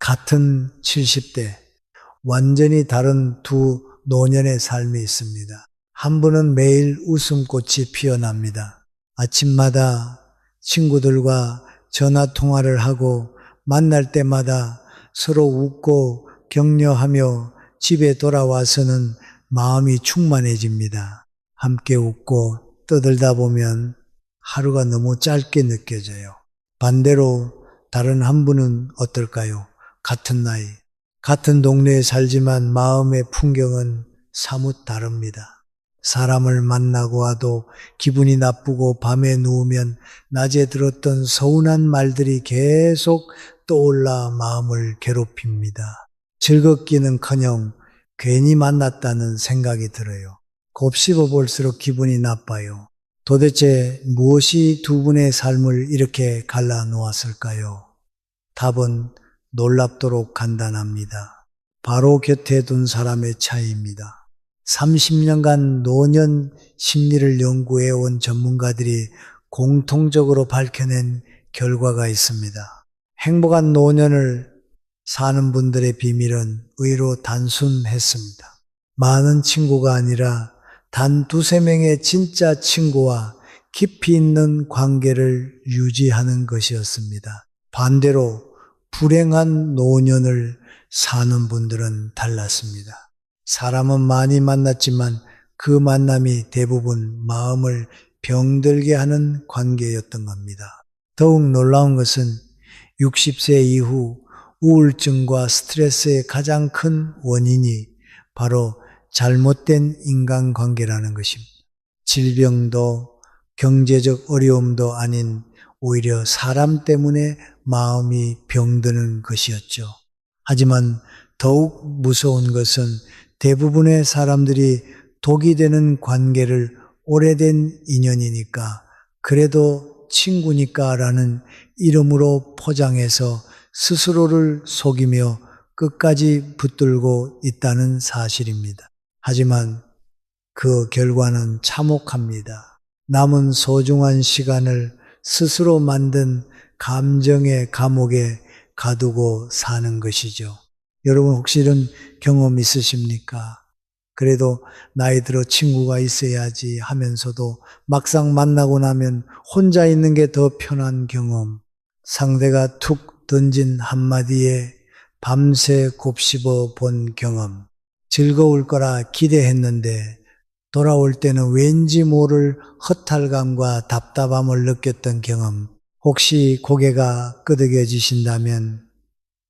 같은 70대, 완전히 다른 두 노년의 삶이 있습니다. 한 분은 매일 웃음꽃이 피어납니다. 아침마다 친구들과 전화 통화를 하고 만날 때마다 서로 웃고 격려하며 집에 돌아와서는 마음이 충만해집니다. 함께 웃고 떠들다 보면 하루가 너무 짧게 느껴져요. 반대로 다른 한 분은 어떨까요? 같은 나이, 같은 동네에 살지만 마음의 풍경은 사뭇 다릅니다. 사람을 만나고 와도 기분이 나쁘고 밤에 누우면 낮에 들었던 서운한 말들이 계속 떠올라 마음을 괴롭힙니다. 즐겁기는커녕 괜히 만났다는 생각이 들어요. 곱씹어 볼수록 기분이 나빠요. 도대체 무엇이 두 분의 삶을 이렇게 갈라놓았을까요? 답은 놀랍도록 간단합니다. 바로 곁에 둔 사람의 차이입니다. 30년간 노년 심리를 연구해 온 전문가들이 공통적으로 밝혀낸 결과가 있습니다. 행복한 노년을 사는 분들의 비밀은 의외로 단순했습니다. 많은 친구가 아니라 단 두세 명의 진짜 친구와 깊이 있는 관계를 유지하는 것이었습니다. 반대로 불행한 노년을 사는 분들은 달랐습니다. 사람은 많이 만났지만 그 만남이 대부분 마음을 병들게 하는 관계였던 겁니다. 더욱 놀라운 것은 60세 이후 우울증과 스트레스의 가장 큰 원인이 바로 잘못된 인간관계라는 것입니다. 질병도 경제적 어려움도 아닌 오히려 사람 때문에 마음이 병드는 것이었죠. 하지만 더욱 무서운 것은 대부분의 사람들이 독이 되는 관계를 오래된 인연이니까 그래도 친구니까 라는 이름으로 포장해서 스스로를 속이며 끝까지 붙들고 있다는 사실입니다. 하지만 그 결과는 참혹합니다. 남은 소중한 시간을 스스로 만든 감정의 감옥에 가두고 사는 것이죠. 여러분 혹시 이런 경험 있으십니까? 그래도 나이 들어 친구가 있어야지 하면서도 막상 만나고 나면 혼자 있는 게 더 편한 경험. 상대가 툭 던진 한마디에 밤새 곱씹어 본 경험. 즐거울 거라 기대했는데 돌아올 때는 왠지 모를 허탈감과 답답함을 느꼈던 경험. 혹시 고개가 끄덕여지신다면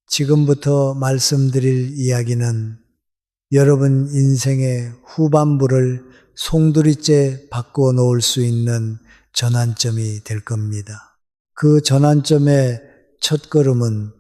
지금부터 말씀드릴 이야기는 여러분 인생의 후반부를 송두리째 바꿔 놓을 수 있는 전환점이 될 겁니다. 그 전환점의 첫걸음은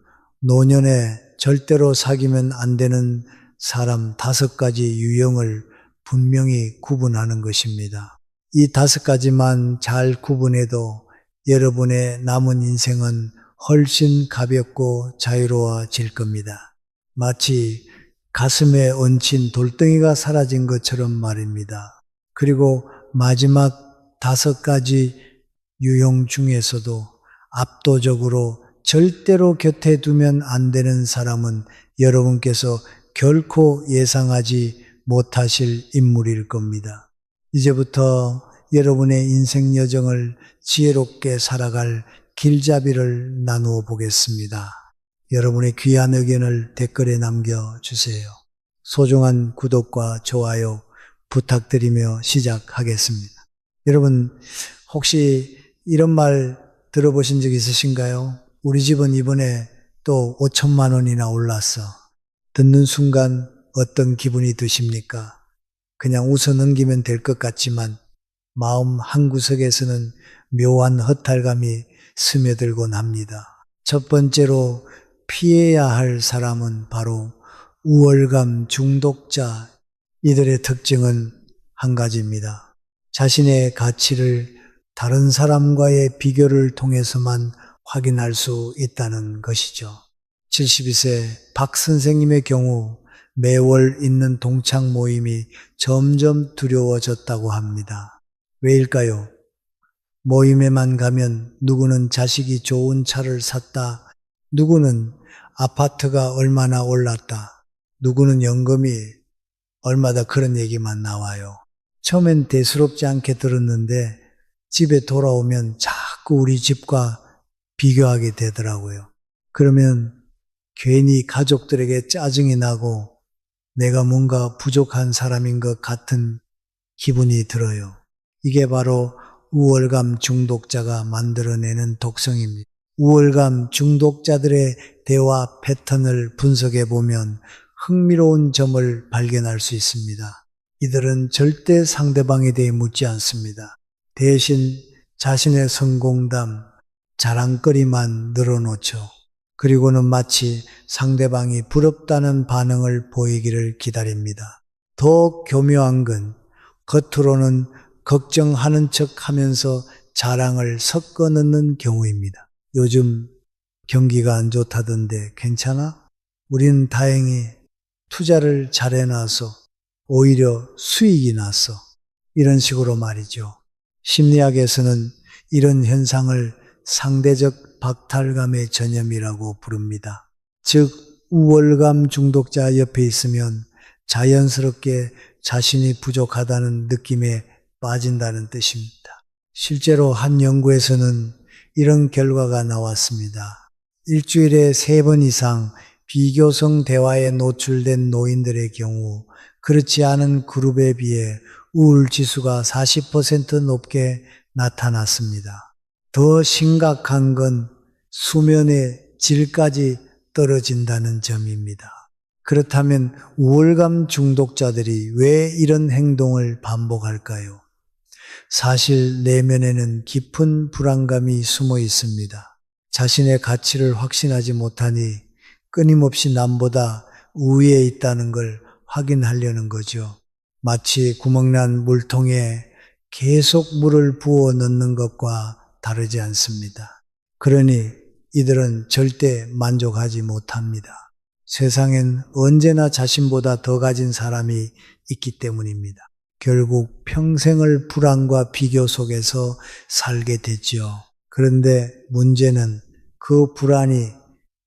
노년에 절대로 사귀면 안 되는 사람 5가지 유형을 분명히 구분하는 것입니다. 이 5가지만 잘 구분해도 여러분의 남은 인생은 훨씬 가볍고 자유로워질 겁니다. 마치 가슴에 얹힌 돌덩이가 사라진 것처럼 말입니다. 그리고 마지막 5가지 유형 중에서도 압도적으로 절대로 곁에 두면 안 되는 사람은 여러분께서 결코 예상하지 못하실 인물일 겁니다. 이제부터 여러분의 인생 여정을 지혜롭게 살아갈 길잡이를 나누어 보겠습니다. 여러분의 귀한 의견을 댓글에 남겨주세요. 소중한 구독과 좋아요 부탁드리며 시작하겠습니다. 여러분 혹시 이런 말 들어보신 적 있으신가요? 우리 집은 이번에 또 5천만 원이나 올랐어. 듣는 순간 어떤 기분이 드십니까? 그냥 웃어 넘기면 될 것 같지만 마음 한구석에서는 묘한 허탈감이 스며들곤 합니다. 첫 번째로 피해야 할 사람은 바로 우월감 중독자. 이들의 특징은 한 가지입니다. 자신의 가치를 다른 사람과의 비교를 통해서만 확인할 수 있다는 것이죠. 72세 박 선생님의 경우 매월 있는 동창 모임이 점점 두려워졌다고 합니다. 왜일까요? 모임에만 가면 누구는 자식이 좋은 차를 샀다, 누구는 아파트가 얼마나 올랐다. 누구는 연금이 얼마다 그런 얘기만 나와요. 처음엔 대수롭지 않게 들었는데 집에 돌아오면 자꾸 우리 집과 비교하게 되더라고요. 그러면 괜히 가족들에게 짜증이 나고 내가 뭔가 부족한 사람인 것 같은 기분이 들어요. 이게 바로 우월감 중독자가 만들어내는 독성입니다. 우월감 중독자들의 대화 패턴을 분석해 보면 흥미로운 점을 발견할 수 있습니다. 이들은 절대 상대방에 대해 묻지 않습니다. 대신 자신의 성공담, 자랑거리만 늘어놓죠. 그리고는 마치 상대방이 부럽다는 반응을 보이기를 기다립니다. 더 교묘한 건 겉으로는 걱정하는 척 하면서 자랑을 섞어 넣는 경우입니다. 요즘 경기가 안 좋다던데 괜찮아? 우리는 다행히 투자를 잘 해놔서 오히려 수익이 났어. 이런 식으로 말이죠. 심리학에서는 이런 현상을 상대적 박탈감의 전염이라고 부릅니다. 즉, 우월감 중독자 옆에 있으면 자연스럽게 자신이 부족하다는 느낌에 빠진다는 뜻입니다. 실제로 한 연구에서는 이런 결과가 나왔습니다. 일주일에 3번 이상 비교성 대화에 노출된 노인들의 경우 그렇지 않은 그룹에 비해 우울 지수가 40% 높게 나타났습니다. 더 심각한 건 수면의 질까지 떨어진다는 점입니다. 그렇다면 우월감 중독자들이 왜 이런 행동을 반복할까요? 사실 내면에는 깊은 불안감이 숨어 있습니다. 자신의 가치를 확신하지 못하니 끊임없이 남보다 우위에 있다는 걸 확인하려는 거죠. 마치 구멍난 물통에 계속 물을 부어 넣는 것과 다르지 않습니다. 그러니 이들은 절대 만족하지 못합니다. 세상엔 언제나 자신보다 더 가진 사람이 있기 때문입니다. 결국 평생을 불안과 비교 속에서 살게 되죠. 그런데 문제는 그 불안이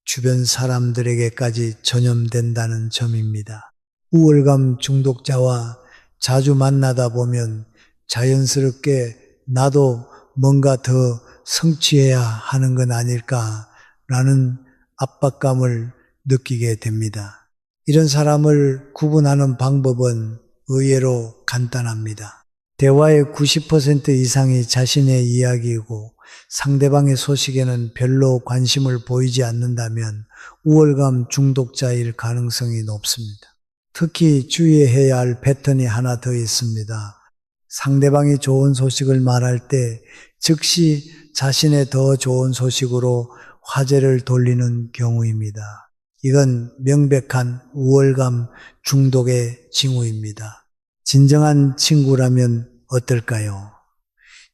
주변 사람들에게까지 전염된다는 점입니다. 우월감 중독자와 자주 만나다 보면 자연스럽게 나도 뭔가 더 성취해야 하는 건 아닐까라는 압박감을 느끼게 됩니다. 이런 사람을 구분하는 방법은 의외로 간단합니다. 대화의 90% 이상이 자신의 이야기이고 상대방의 소식에는 별로 관심을 보이지 않는다면 우월감 중독자일 가능성이 높습니다. 특히 주의해야 할 패턴이 하나 더 있습니다. 상대방이 좋은 소식을 말할 때 즉시 자신의 더 좋은 소식으로 화제를 돌리는 경우입니다. 이건 명백한 우월감 중독의 징후입니다. 진정한 친구라면 어떨까요?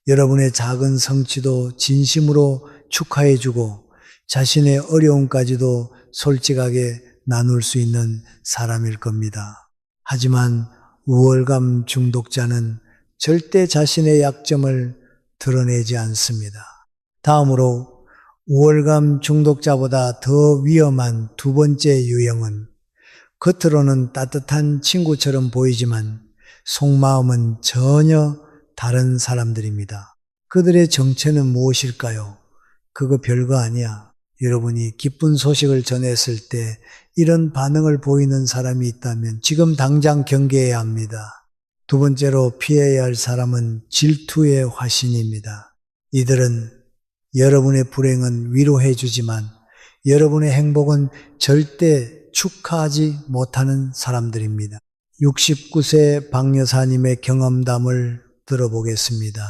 여러분의 작은 성취도 진심으로 축하해주고 자신의 어려움까지도 솔직하게 나눌 수 있는 사람일 겁니다. 하지만 우월감 중독자는 절대 자신의 약점을 드러내지 않습니다. 다음으로 우월감 중독자보다 더 위험한 두 번째 유형은 겉으로는 따뜻한 친구처럼 보이지만 속마음은 전혀 다른 사람들입니다. 그들의 정체는 무엇일까요? 그거 별거 아니야. 여러분이 기쁜 소식을 전했을 때 이런 반응을 보이는 사람이 있다면 지금 당장 경계해야 합니다. 두 번째로 피해야 할 사람은 질투의 화신입니다. 이들은 여러분의 불행은 위로해 주지만 여러분의 행복은 절대 축하하지 못하는 사람들입니다. 69세 박 여사님의 경험담을 들어보겠습니다.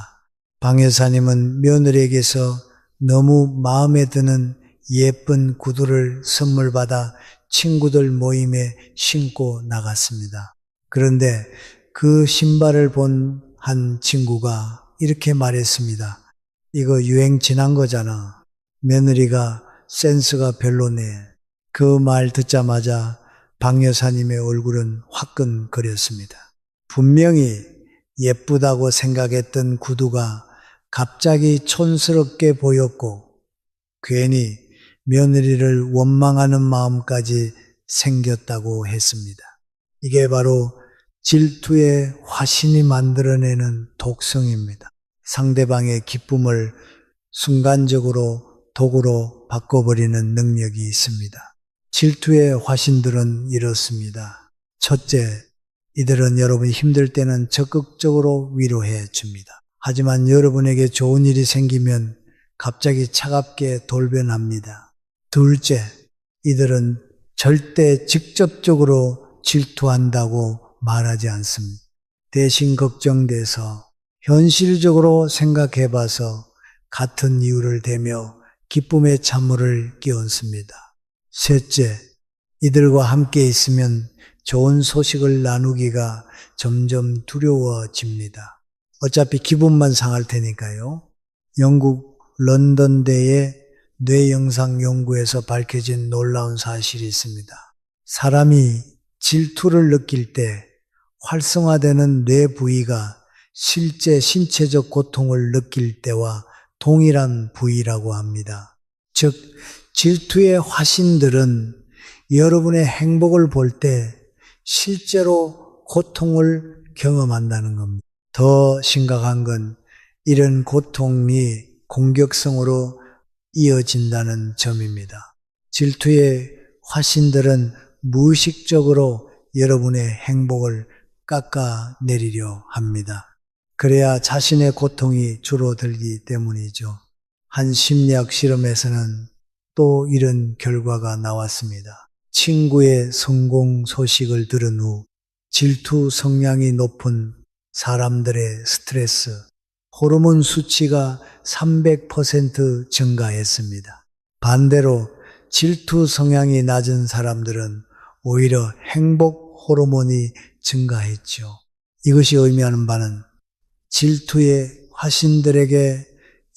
박 여사님은 며느리에게서 너무 마음에 드는 예쁜 구두를 선물 받아 친구들 모임에 신고 나갔습니다. 그런데 그 신발을 본 한 친구가 이렇게 말했습니다. 이거 유행 지난 거잖아. 며느리가 센스가 별로네. 그 말 듣자마자 박 여사님의 얼굴은 화끈거렸습니다. 분명히 예쁘다고 생각했던 구두가 갑자기 촌스럽게 보였고 괜히 며느리를 원망하는 마음까지 생겼다고 했습니다. 이게 바로 질투의 화신이 만들어내는 독성입니다. 상대방의 기쁨을 순간적으로 독으로 바꿔버리는 능력이 있습니다. 질투의 화신들은 이렇습니다. 첫째, 이들은 여러분이 힘들 때는 적극적으로 위로해 줍니다. 하지만 여러분에게 좋은 일이 생기면 갑자기 차갑게 돌변합니다. 둘째, 이들은 절대 직접적으로 질투한다고 말하지 않습니다. 대신 걱정돼서 현실적으로 생각해봐서 같은 이유를 대며 기쁨의 찬물을 끼얹습니다. 셋째, 이들과 함께 있으면 좋은 소식을 나누기가 점점 두려워집니다. 어차피 기분만 상할 테니까요. 영국 런던대의 뇌영상 연구에서 밝혀진 놀라운 사실이 있습니다. 사람이 질투를 느낄 때 활성화되는 뇌 부위가 실제 신체적 고통을 느낄 때와 동일한 부위라고 합니다. 즉, 질투의 화신들은 여러분의 행복을 볼 때 실제로 고통을 경험한다는 겁니다. 더 심각한 건 이런 고통이 공격성으로 이어진다는 점입니다. 질투의 화신들은 무의식적으로 여러분의 행복을 깎아내리려 합니다. 그래야 자신의 고통이 줄어들기 때문이죠. 한 심리학 실험에서는 또 이런 결과가 나왔습니다. 친구의 성공 소식을 들은 후 질투 성향이 높은 사람들의 스트레스, 호르몬 수치가 300% 증가했습니다. 반대로 질투 성향이 낮은 사람들은 오히려 행복 호르몬이 증가했죠. 이것이 의미하는 바는 질투의 화신들에게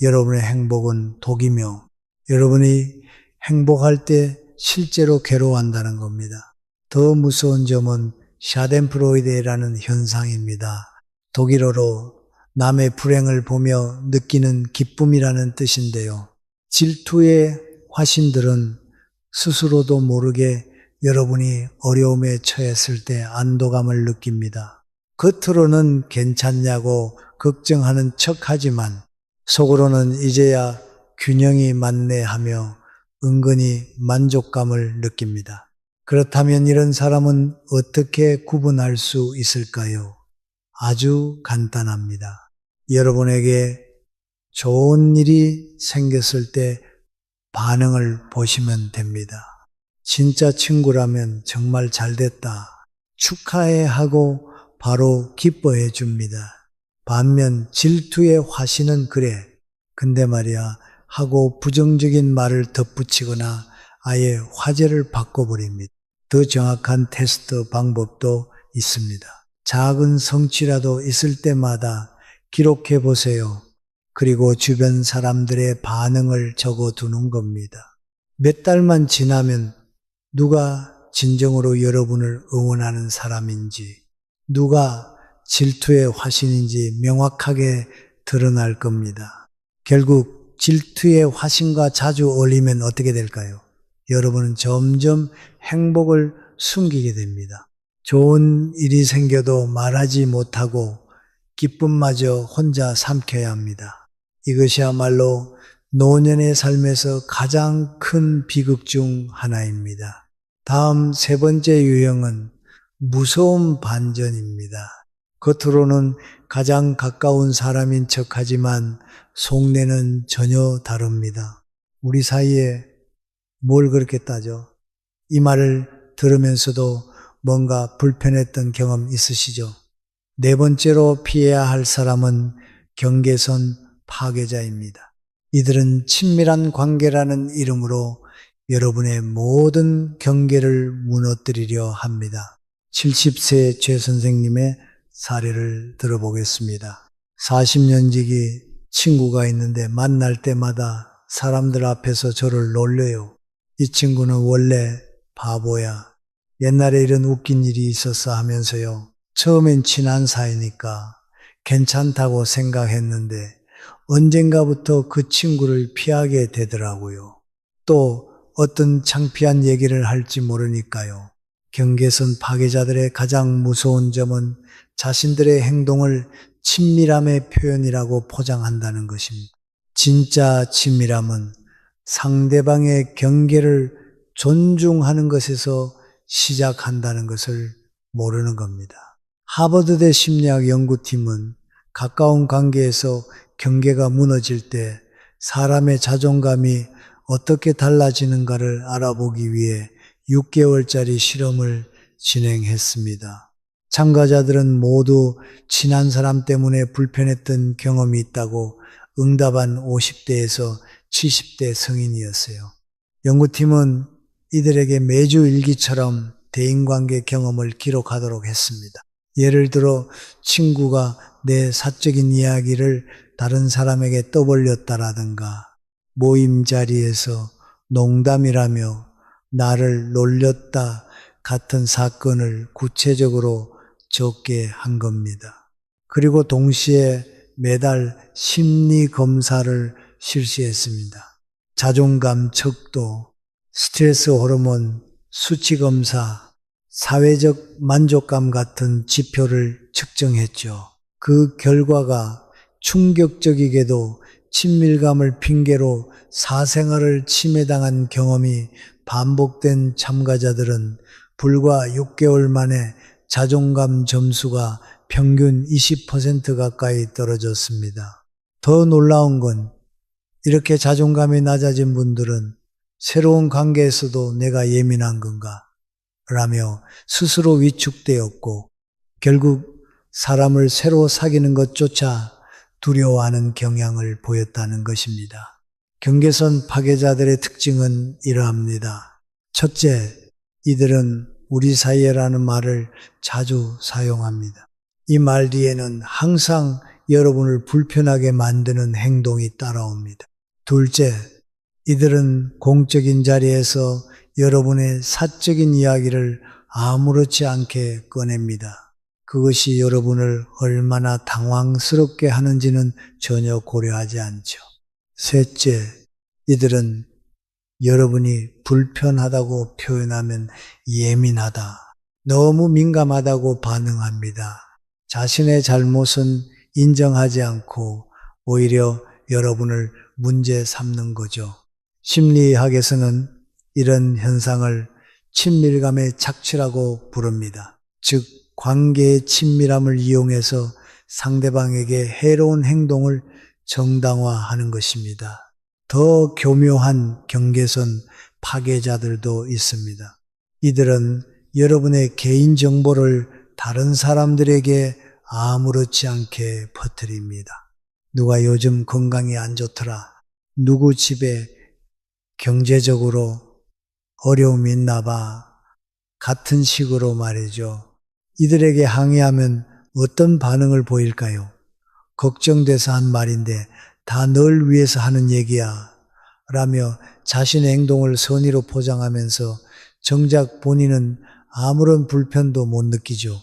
여러분의 행복은 독이며 여러분이 행복할 때 실제로 괴로워한다는 겁니다. 더 무서운 점은 샤덴프로이데라는 현상입니다. 독일어로 남의 불행을 보며 느끼는 기쁨이라는 뜻인데요. 질투의 화신들은 스스로도 모르게 여러분이 어려움에 처했을 때 안도감을 느낍니다. 겉으로는 괜찮냐고 걱정하는 척하지만 속으로는 이제야 균형이 맞네 하며 은근히 만족감을 느낍니다. 그렇다면 이런 사람은 어떻게 구분할 수 있을까요? 아주 간단합니다. 여러분에게 좋은 일이 생겼을 때 반응을 보시면 됩니다. 진짜 친구라면 정말 잘됐다. 축하해 하고 바로 기뻐해 줍니다. 반면 질투의 화신은 그래. 근데 말이야 하고 부정적인 말을 덧붙이거나 아예 화제를 바꿔버립니다. 더 정확한 테스트 방법도 있습니다. 작은 성취라도 있을 때마다 기록해 보세요. 그리고 주변 사람들의 반응을 적어두는 겁니다. 몇 달만 지나면 누가 진정으로 여러분을 응원하는 사람인지, 누가 질투의 화신인지 명확하게 드러날 겁니다. 결국 질투의 화신과 자주 어울리면 어떻게 될까요? 여러분은 점점 행복을 숨기게 됩니다. 좋은 일이 생겨도 말하지 못하고 기쁨마저 혼자 삼켜야 합니다. 이것이야말로 노년의 삶에서 가장 큰 비극 중 하나입니다. 다음 세 번째 유형은 무서운 반전입니다. 겉으로는 가장 가까운 사람인 척하지만 속내는 전혀 다릅니다. 우리 사이에 뭘 그렇게 따져? 이 말을 들으면서도 뭔가 불편했던 경험 있으시죠? 네 번째로 피해야 할 사람은 경계선 파괴자입니다. 이들은 친밀한 관계라는 이름으로 여러분의 모든 경계를 무너뜨리려 합니다. 70세 최 선생님의 사례를 들어보겠습니다. 40년 지기 친구가 있는데 만날 때마다 사람들 앞에서 저를 놀려요. 이 친구는 원래 바보야. 옛날에 이런 웃긴 일이 있었어 하면서요. 처음엔 친한 사이니까 괜찮다고 생각했는데 언젠가부터 그 친구를 피하게 되더라고요. 또 어떤 창피한 얘기를 할지 모르니까요. 경계선 파괴자들의 가장 무서운 점은 자신들의 행동을 친밀함의 표현이라고 포장한다는 것입니다. 진짜 친밀함은 상대방의 경계를 존중하는 것에서 시작한다는 것을 모르는 겁니다. 하버드대 심리학 연구팀은 가까운 관계에서 경계가 무너질 때 사람의 자존감이 어떻게 달라지는가를 알아보기 위해 6개월짜리 실험을 진행했습니다. 참가자들은 모두 친한 사람 때문에 불편했던 경험이 있다고 응답한 50대에서 70대 성인이었어요. 연구팀은 이들에게 매주 일기처럼 대인관계 경험을 기록하도록 했습니다. 예를 들어 친구가 내 사적인 이야기를 다른 사람에게 떠벌렸다라든가 모임 자리에서 농담이라며 나를 놀렸다 같은 사건을 구체적으로 적게 한 겁니다. 그리고 동시에 매달 심리 검사를 실시했습니다. 자존감 척도, 스트레스 호르몬, 수치 검사, 사회적 만족감 같은 지표를 측정했죠. 그 결과가 충격적이게도 친밀감을 핑계로 사생활을 침해당한 경험이 반복된 참가자들은 불과 6개월 만에 자존감 점수가 평균 20% 가까이 떨어졌습니다. 더 놀라운 건 이렇게 자존감이 낮아진 분들은 새로운 관계에서도 내가 예민한 건가? 라며 스스로 위축되었고 결국 사람을 새로 사귀는 것조차 두려워하는 경향을 보였다는 것입니다. 경계선 파괴자들의 특징은 이러합니다. 첫째, 이들은 우리 사이에라는 말을 자주 사용합니다. 이 말 뒤에는 항상 여러분을 불편하게 만드는 행동이 따라옵니다. 둘째, 이들은 공적인 자리에서 여러분의 사적인 이야기를 아무렇지 않게 꺼냅니다. 그것이 여러분을 얼마나 당황스럽게 하는지는 전혀 고려하지 않죠. 셋째, 이들은 여러분이 불편하다고 표현하면 예민하다, 너무 민감하다고 반응합니다. 자신의 잘못은 인정하지 않고 오히려 여러분을 문제 삼는 거죠. 심리학에서는 이런 현상을 친밀감의 착취라고 부릅니다. 즉, 관계의 친밀함을 이용해서 상대방에게 해로운 행동을 정당화하는 것입니다. 더 교묘한 경계선 파괴자들도 있습니다. 이들은 여러분의 개인 정보를 다른 사람들에게 아무렇지 않게 퍼뜨립니다. 누가 요즘 건강이 안 좋더라. 누구 집에 경제적으로 어려움이 있나 봐. 같은 식으로 말이죠. 이들에게 항의하면 어떤 반응을 보일까요? 걱정돼서 한 말인데 다 널 위해서 하는 얘기야 라며 자신의 행동을 선의로 포장하면서 정작 본인은 아무런 불편도 못 느끼죠.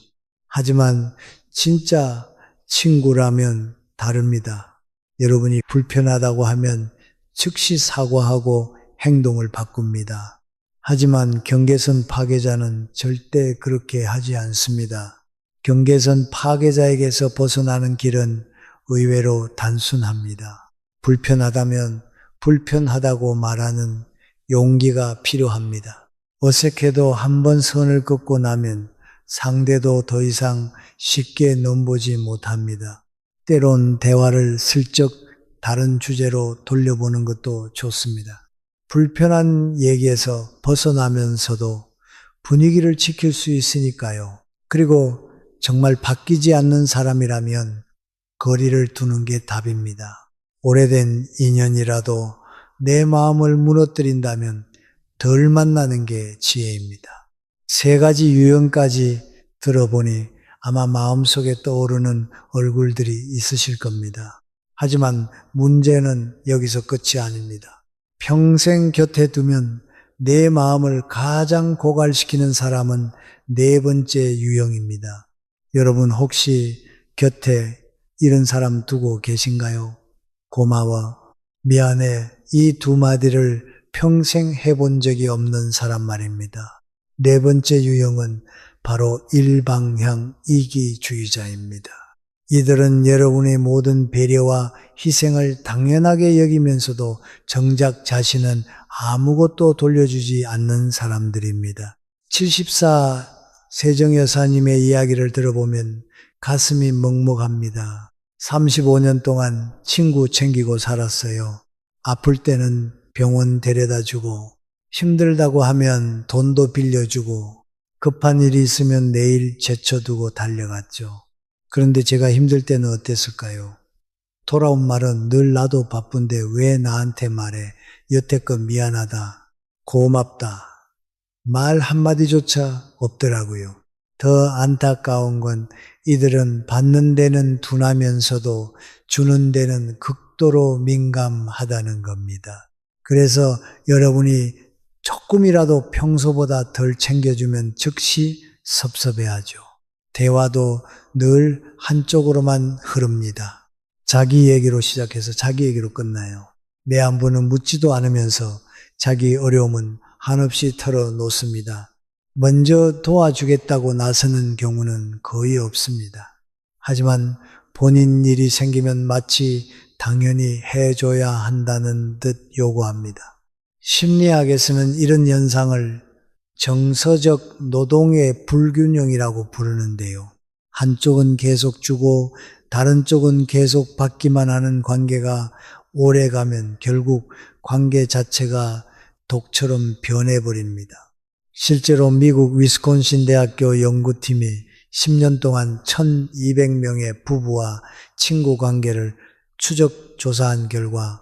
하지만 진짜 친구라면 다릅니다. 여러분이 불편하다고 하면 즉시 사과하고 행동을 바꿉니다. 하지만 경계선 파괴자는 절대 그렇게 하지 않습니다. 경계선 파괴자에게서 벗어나는 길은 의외로 단순합니다. 불편하다면 불편하다고 말하는 용기가 필요합니다. 어색해도 한 번 선을 긋고 나면 상대도 더 이상 쉽게 넘보지 못합니다. 때론 대화를 슬쩍 다른 주제로 돌려보는 것도 좋습니다. 불편한 얘기에서 벗어나면서도 분위기를 지킬 수 있으니까요. 그리고 정말 바뀌지 않는 사람이라면 거리를 두는 게 답입니다. 오래된 인연이라도 내 마음을 무너뜨린다면 덜 만나는 게 지혜입니다. 3가지 유형까지 들어보니 아마 마음속에 떠오르는 얼굴들이 있으실 겁니다. 하지만 문제는 여기서 끝이 아닙니다. 평생 곁에 두면 내 마음을 가장 고갈시키는 사람은 4번째 유형입니다. 여러분 혹시 곁에 이런 사람 두고 계신가요? 고마워, 미안해, 이 2마디를 평생 해본 적이 없는 사람 말입니다. 네 번째 유형은 바로 일방향 이기주의자입니다. 이들은 여러분의 모든 배려와 희생을 당연하게 여기면서도 정작 자신은 아무것도 돌려주지 않는 사람들입니다. 74 세정여사님의 이야기를 들어보면 가슴이 먹먹합니다. 35년 동안 친구 챙기고 살았어요. 아플 때는 병원 데려다 주고 힘들다고 하면 돈도 빌려주고 급한 일이 있으면 내일 제쳐두고 달려갔죠. 그런데 제가 힘들 때는 어땠을까요? 돌아온 말은 늘 나도 바쁜데 왜 나한테 말해? 여태껏 미안하다, 고맙다. 말 한마디조차 없더라고요. 더 안타까운 건 이들은 받는 데는 둔하면서도 주는 데는 극도로 민감하다는 겁니다. 그래서 여러분이 조금이라도 평소보다 덜 챙겨주면 즉시 섭섭해하죠. 대화도 늘 한쪽으로만 흐릅니다. 자기 얘기로 시작해서 자기 얘기로 끝나요. 내 안부는 묻지도 않으면서 자기 어려움은 한없이 털어놓습니다. 먼저 도와주겠다고 나서는 경우는 거의 없습니다. 하지만 본인 일이 생기면 마치 당연히 해줘야 한다는 듯 요구합니다. 심리학에서는 이런 현상을 정서적 노동의 불균형이라고 부르는데요. 한쪽은 계속 주고 다른 쪽은 계속 받기만 하는 관계가 오래가면 결국 관계 자체가 독처럼 변해버립니다. 실제로 미국 위스콘신 대학교 연구팀이 10년 동안 1200명의 부부와 친구 관계를 추적 조사한 결과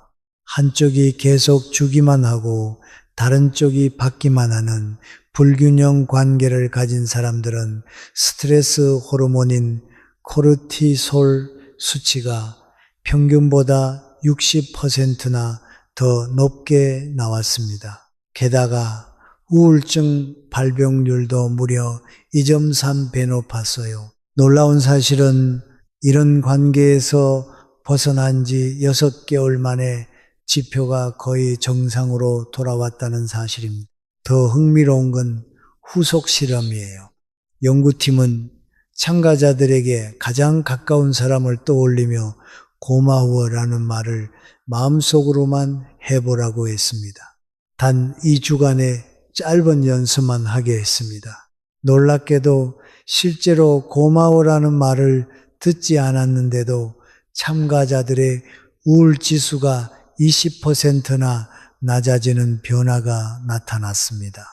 한쪽이 계속 주기만 하고 다른 쪽이 받기만 하는 불균형 관계를 가진 사람들은 스트레스 호르몬인 코르티솔 수치가 평균보다 60%나 더 높게 나왔습니다. 게다가 우울증 발병률도 무려 2.3배 높았어요. 놀라운 사실은 이런 관계에서 벗어난 지 6개월 만에 지표가 거의 정상으로 돌아왔다는 사실입니다. 더 흥미로운 건 후속 실험이에요. 연구팀은 참가자들에게 가장 가까운 사람을 떠올리며 고마워라는 말을 마음속으로만 해보라고 했습니다. 단 2주간의 짧은 연습만 하게 했습니다. 놀랍게도 실제로 고마워라는 말을 듣지 않았는데도 참가자들의 우울지수가 20%나 낮아지는 변화가 나타났습니다.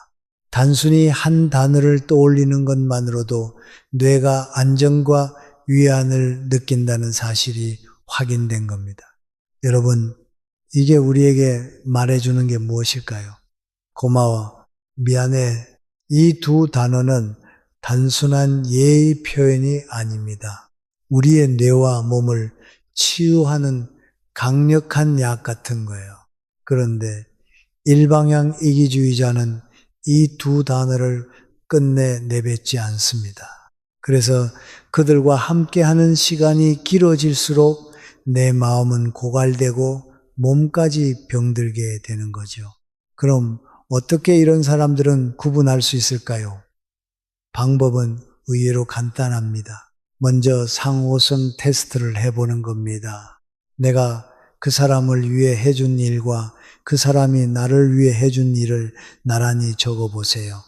단순히 한 단어를 떠올리는 것만으로도 뇌가 안정과 위안을 느낀다는 사실이 확인된 겁니다. 여러분, 이게 우리에게 말해주는 게 무엇일까요? 고마워, 미안해. 이 두 단어는 단순한 예의 표현이 아닙니다. 우리의 뇌와 몸을 치유하는 강력한 약 같은 거예요. 그런데 일방향 이기주의자는 이 두 단어를 끝내 내뱉지 않습니다. 그래서 그들과 함께하는 시간이 길어질수록 내 마음은 고갈되고 몸까지 병들게 되는 거죠. 그럼 어떻게 이런 사람들은 구분할 수 있을까요? 방법은 의외로 간단합니다. 먼저 상호성 테스트를 해보는 겁니다. 내가 그 사람을 위해 해준 일과 그 사람이 나를 위해 해준 일을 나란히 적어보세요.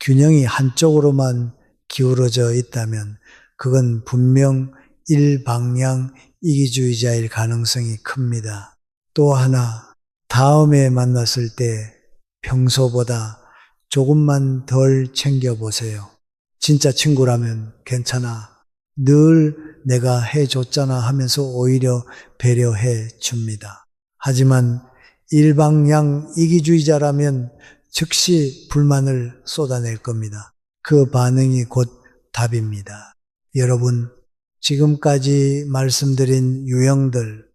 균형이 한쪽으로만 기울어져 있다면 그건 분명 일방향 이기주의자일 가능성이 큽니다. 또 하나, 다음에 만났을 때 평소보다 조금만 덜 챙겨보세요. 진짜 친구라면 괜찮아. 늘 내가 해줬잖아 하면서 오히려 배려해 줍니다. 하지만 일방향 이기주의자라면 즉시 불만을 쏟아낼 겁니다. 그 반응이 곧 답입니다. 여러분, 지금까지 말씀드린 유형들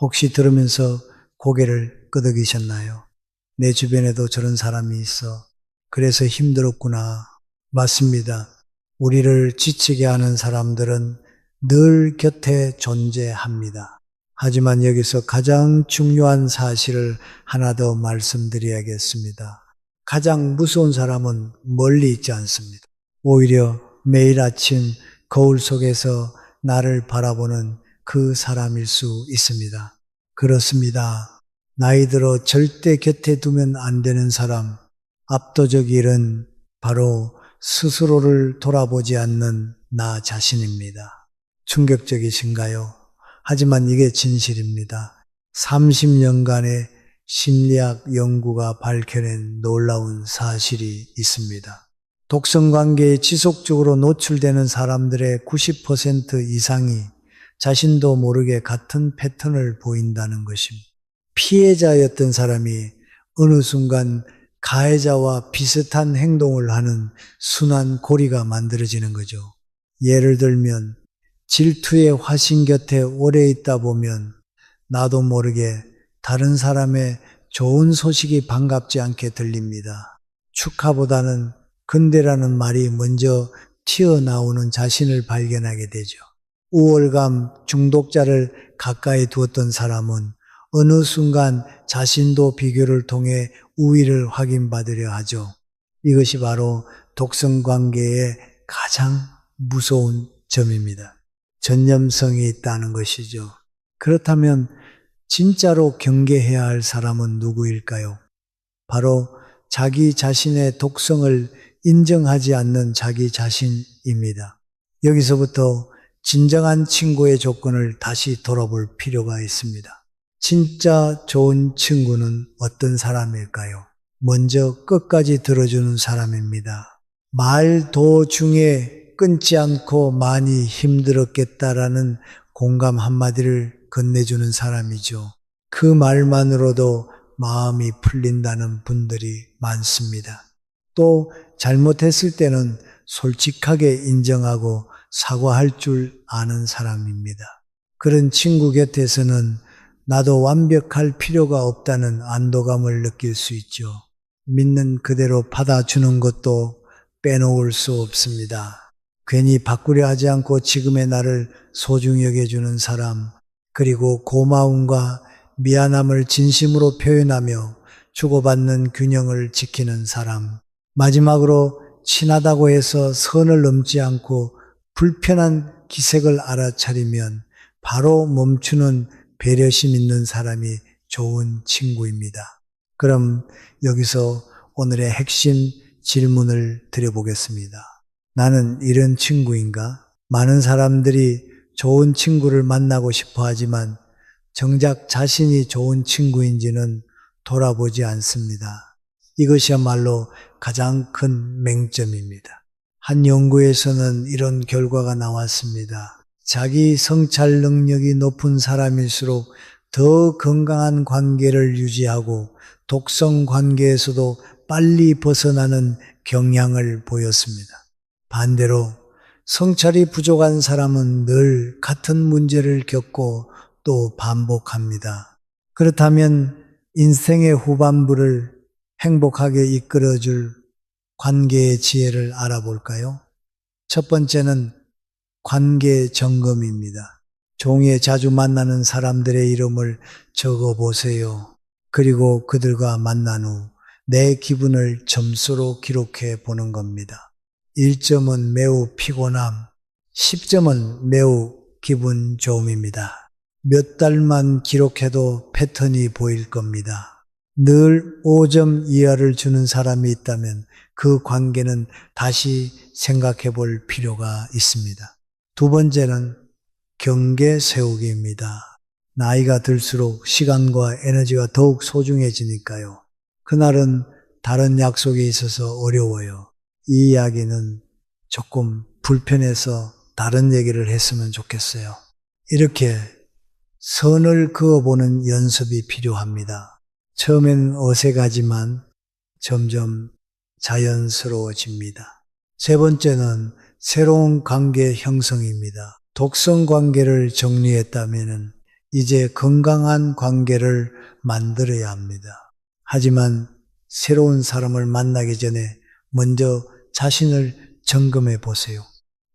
혹시 들으면서 고개를 끄덕이셨나요? 내 주변에도 저런 사람이 있어. 그래서 힘들었구나. 맞습니다. 우리를 지치게 하는 사람들은 늘 곁에 존재합니다. 하지만 여기서 가장 중요한 사실을 하나 더 말씀드려야겠습니다. 가장 무서운 사람은 멀리 있지 않습니다. 오히려 매일 아침 거울 속에서 나를 바라보는 그 사람일 수 있습니다. 그렇습니다. 나이 들어 절대 곁에 두면 안 되는 사람, 압도적 일은 바로 스스로를 돌아보지 않는 나 자신입니다. 충격적이신가요? 하지만 이게 진실입니다. 30년간의 심리학 연구가 밝혀낸 놀라운 사실이 있습니다. 독성관계에 지속적으로 노출되는 사람들의 90% 이상이 자신도 모르게 같은 패턴을 보인다는 것입니다. 피해자였던 사람이 어느 순간 가해자와 비슷한 행동을 하는 순환 고리가 만들어지는 거죠. 예를 들면 질투의 화신 곁에 오래 있다 보면 나도 모르게 다른 사람의 좋은 소식이 반갑지 않게 들립니다. 축하보다는 근데라는 말이 먼저 튀어나오는 자신을 발견하게 되죠. 우월감 중독자를 가까이 두었던 사람은 어느 순간 자신도 비교를 통해 우위를 확인받으려 하죠. 이것이 바로 독성관계의 가장 무서운 점입니다. 전념성이 있다는 것이죠. 그렇다면 진짜로 경계해야 할 사람은 누구일까요? 바로 자기 자신의 독성을 인정하지 않는 자기 자신입니다. 여기서부터 진정한 친구의 조건을 다시 돌아볼 필요가 있습니다. 진짜 좋은 친구는 어떤 사람일까요? 먼저 끝까지 들어주는 사람입니다. 말 도중에 끊지 않고 많이 힘들었겠다라는 공감 한마디를 건네주는 사람이죠. 그 말만으로도 마음이 풀린다는 분들이 많습니다. 또 잘못했을 때는 솔직하게 인정하고 사과할 줄 아는 사람입니다. 그런 친구 곁에서는 나도 완벽할 필요가 없다는 안도감을 느낄 수 있죠. 믿는 그대로 받아주는 것도 빼놓을 수 없습니다. 괜히 바꾸려 하지 않고 지금의 나를 소중히 여겨주는 사람, 그리고 고마움과 미안함을 진심으로 표현하며 주고받는 균형을 지키는 사람, 마지막으로 친하다고 해서 선을 넘지 않고 불편한 기색을 알아차리면 바로 멈추는 배려심 있는 사람이 좋은 친구입니다. 그럼 여기서 오늘의 핵심 질문을 드려보겠습니다. 나는 이런 친구인가? 많은 사람들이 좋은 친구를 만나고 싶어 하지만 정작 자신이 좋은 친구인지는 돌아보지 않습니다. 이것이야말로 가장 큰 맹점입니다. 한 연구에서는 이런 결과가 나왔습니다. 자기 성찰 능력이 높은 사람일수록 더 건강한 관계를 유지하고 독성 관계에서도 빨리 벗어나는 경향을 보였습니다. 반대로 성찰이 부족한 사람은 늘 같은 문제를 겪고 또 반복합니다. 그렇다면 인생의 후반부를 행복하게 이끌어줄 관계의 지혜를 알아볼까요? 첫 번째는 관계 점검입니다. 종이에 자주 만나는 사람들의 이름을 적어보세요. 그리고 그들과 만난 후 내 기분을 점수로 기록해 보는 겁니다. 1점은 매우 피곤함, 10점은 매우 기분 좋음입니다. 몇 달만 기록해도 패턴이 보일 겁니다. 늘 5점 이하를 주는 사람이 있다면 그 관계는 다시 생각해 볼 필요가 있습니다. 두 번째는 경계 세우기입니다. 나이가 들수록 시간과 에너지가 더욱 소중해지니까요. 그날은 다른 약속이 있어서 어려워요. 이 이야기는 조금 불편해서 다른 얘기를 했으면 좋겠어요. 이렇게 선을 그어보는 연습이 필요합니다. 처음엔 어색하지만 점점 자연스러워집니다. 세 번째는 새로운 관계 형성입니다. 독성 관계를 정리했다면 이제 건강한 관계를 만들어야 합니다. 하지만 새로운 사람을 만나기 전에 먼저 자신을 점검해 보세요.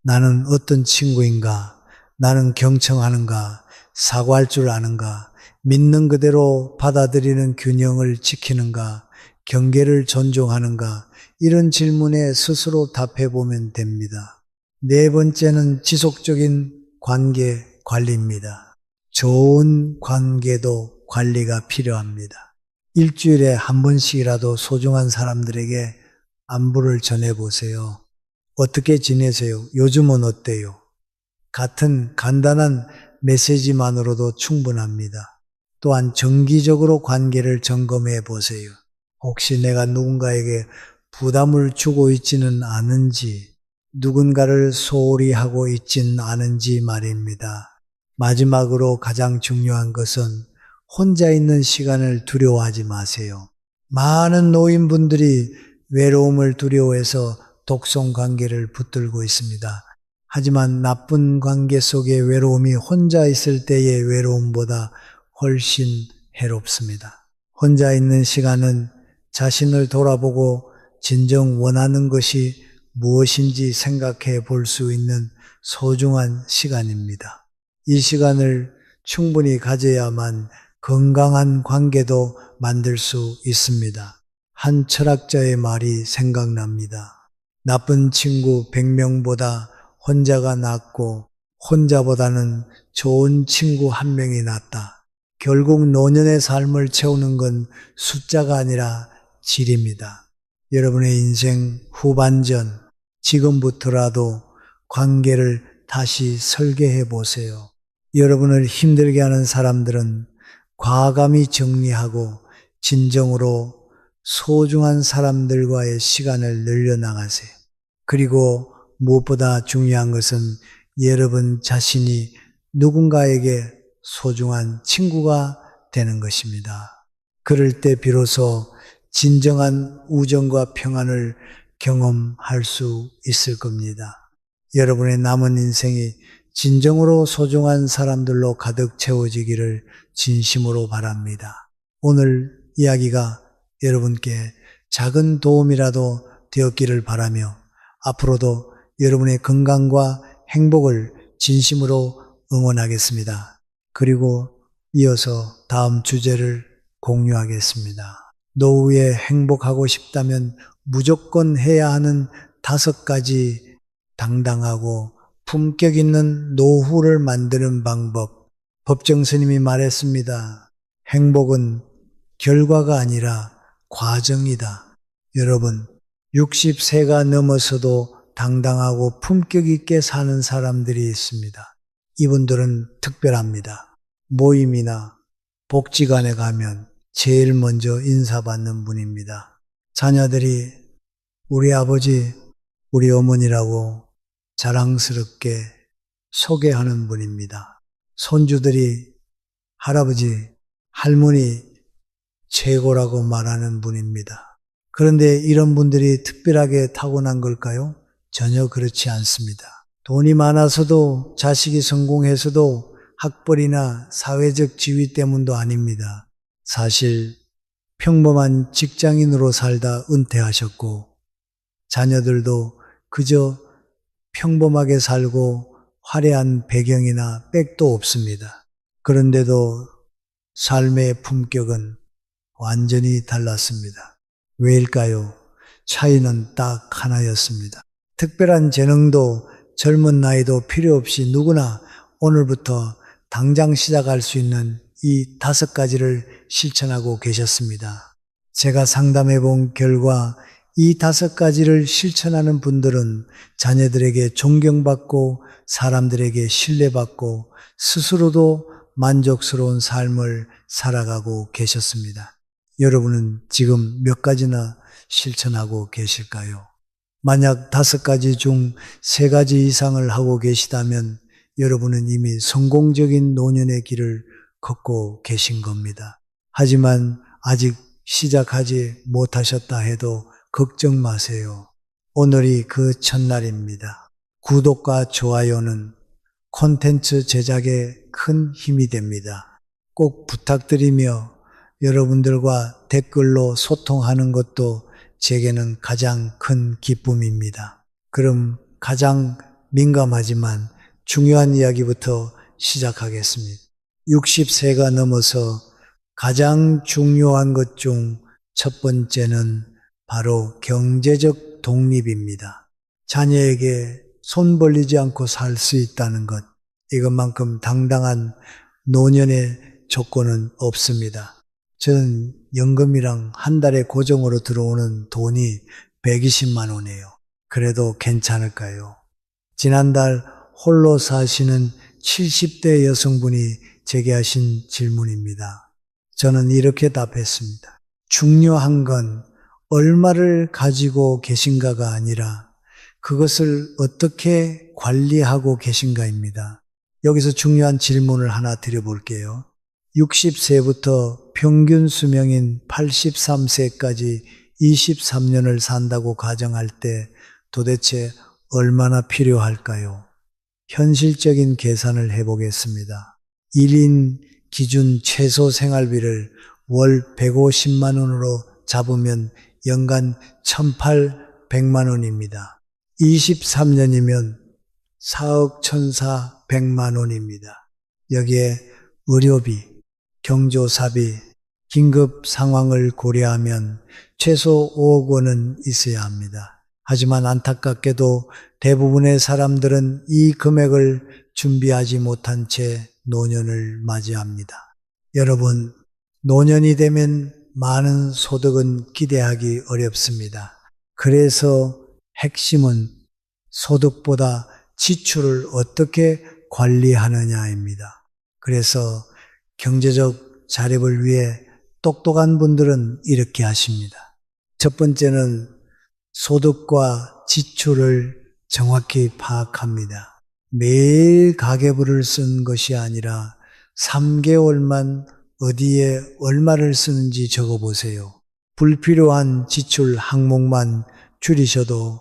나는 어떤 친구인가? 나는 경청하는가? 사과할 줄 아는가? 믿는 그대로 받아들이는 균형을 지키는가? 경계를 존중하는가? 이런 질문에 스스로 답해 보면 됩니다. 네 번째는 지속적인 관계 관리입니다. 좋은 관계도 관리가 필요합니다. 일주일에 한 번씩이라도 소중한 사람들에게 안부를 전해보세요. 어떻게 지내세요? 요즘은 어때요? 같은 간단한 메시지만으로도 충분합니다. 또한 정기적으로 관계를 점검해 보세요. 혹시 내가 누군가에게 부담을 주고 있지는 않은지, 누군가를 소홀히 하고 있지는 않은지 말입니다. 마지막으로 가장 중요한 것은 혼자 있는 시간을 두려워하지 마세요. 많은 노인분들이 외로움을 두려워해서 독성 관계를 붙들고 있습니다. 하지만 나쁜 관계 속의 외로움이 혼자 있을 때의 외로움보다 훨씬 해롭습니다. 혼자 있는 시간은 자신을 돌아보고 진정 원하는 것이 무엇인지 생각해 볼 수 있는 소중한 시간입니다. 이 시간을 충분히 가져야만 건강한 관계도 만들 수 있습니다. 한 철학자의 말이 생각납니다. 나쁜 친구 100명보다 혼자가 낫고 혼자보다는 좋은 친구 한 명이 낫다. 결국 노년의 삶을 채우는 건 숫자가 아니라 질입니다. 여러분의 인생 후반전, 지금부터라도 관계를 다시 설계해 보세요. 여러분을 힘들게 하는 사람들은 과감히 정리하고 진정으로 소중한 사람들과의 시간을 늘려나가세요. 그리고 무엇보다 중요한 것은 여러분 자신이 누군가에게 소중한 친구가 되는 것입니다. 그럴 때 비로소 진정한 우정과 평안을 경험할 수 있을 겁니다. 여러분의 남은 인생이 진정으로 소중한 사람들로 가득 채워지기를 진심으로 바랍니다. 오늘 이야기가 여러분께 작은 도움이라도 되었기를 바라며 앞으로도 여러분의 건강과 행복을 진심으로 응원하겠습니다. 그리고 이어서 다음 주제를 공유하겠습니다. 노후에 행복하고 싶다면 무조건 해야 하는 5가지 당당하고 품격 있는 노후를 만드는 방법. 법정 스님이 말했습니다. 행복은 결과가 아니라 과정이다. 여러분, 60세가 넘어서도 당당하고 품격 있게 사는 사람들이 있습니다. 이분들은 특별합니다. 모임이나 복지관에 가면 제일 먼저 인사받는 분입니다. 자녀들이 우리 아버지, 우리 어머니라고 자랑스럽게 소개하는 분입니다. 손주들이 할아버지, 할머니 최고라고 말하는 분입니다. 그런데 이런 분들이 특별하게 타고난 걸까요? 전혀 그렇지 않습니다. 돈이 많아서도 자식이 성공해서도 학벌이나 사회적 지위 때문도 아닙니다. 사실 평범한 직장인으로 살다 은퇴하셨고 자녀들도 그저 평범하게 살고 화려한 배경이나 백도 없습니다. 그런데도 삶의 품격은 완전히 달랐습니다. 왜일까요? 차이는 딱 하나였습니다. 특별한 재능도 젊은 나이도 필요 없이 누구나 오늘부터 당장 시작할 수 있는 이 5가지를 실천하고 계셨습니다. 제가 상담해 본 결과 이 5가지를 실천하는 분들은 자녀들에게 존경받고 사람들에게 신뢰받고 스스로도 만족스러운 삶을 살아가고 계셨습니다. 여러분은 지금 몇 가지나 실천하고 계실까요? 만약 5가지 중 3가지 이상을 하고 계시다면 여러분은 이미 성공적인 노년의 길을 걷고 계신 겁니다. 하지만 아직 시작하지 못하셨다 해도 걱정 마세요. 오늘이 그 첫날입니다. 구독과 좋아요는 콘텐츠 제작에 큰 힘이 됩니다. 꼭 부탁드리며 여러분들과 댓글로 소통하는 것도 제게는 가장 큰 기쁨입니다. 그럼 가장 민감하지만 중요한 이야기부터 시작하겠습니다. 60세가 넘어서 가장 중요한 것 중 첫 번째는 바로 경제적 독립입니다. 자녀에게 손 벌리지 않고 살 수 있다는 것, 이것만큼 당당한 노년의 조건은 없습니다. 저는 연금이랑 한 달에 고정으로 들어오는 돈이 120만 원이에요. 그래도 괜찮을까요? 지난달 홀로 사시는 70대 여성분이 제게 하신 질문입니다. 저는 이렇게 답했습니다. 중요한 건 얼마를 가지고 계신가가 아니라 그것을 어떻게 관리하고 계신가입니다. 여기서 중요한 질문을 하나 드려볼게요. 60세부터 평균 수명인 83세까지 23년을 산다고 가정할 때 도대체 얼마나 필요할까요? 현실적인 계산을 해보겠습니다. 1인 기준 최소 생활비를 월 150만 원으로 잡으면 연간 1,800만 원입니다. 23년이면 4억 1,400만 원입니다. 여기에 의료비, 경조사비, 긴급 상황을 고려하면 최소 5억 원은 있어야 합니다. 하지만 안타깝게도 대부분의 사람들은 이 금액을 준비하지 못한 채 노년을 맞이합니다. 여러분, 노년이 되면 많은 소득은 기대하기 어렵습니다. 그래서 핵심은 소득보다 지출을 어떻게 관리하느냐입니다. 그래서 경제적 자립을 위해 똑똑한 분들은 이렇게 하십니다. 첫 번째는 소득과 지출을 정확히 파악합니다. 매일 가계부를 쓴 것이 아니라 3개월만 어디에 얼마를 쓰는지 적어보세요. 불필요한 지출 항목만 줄이셔도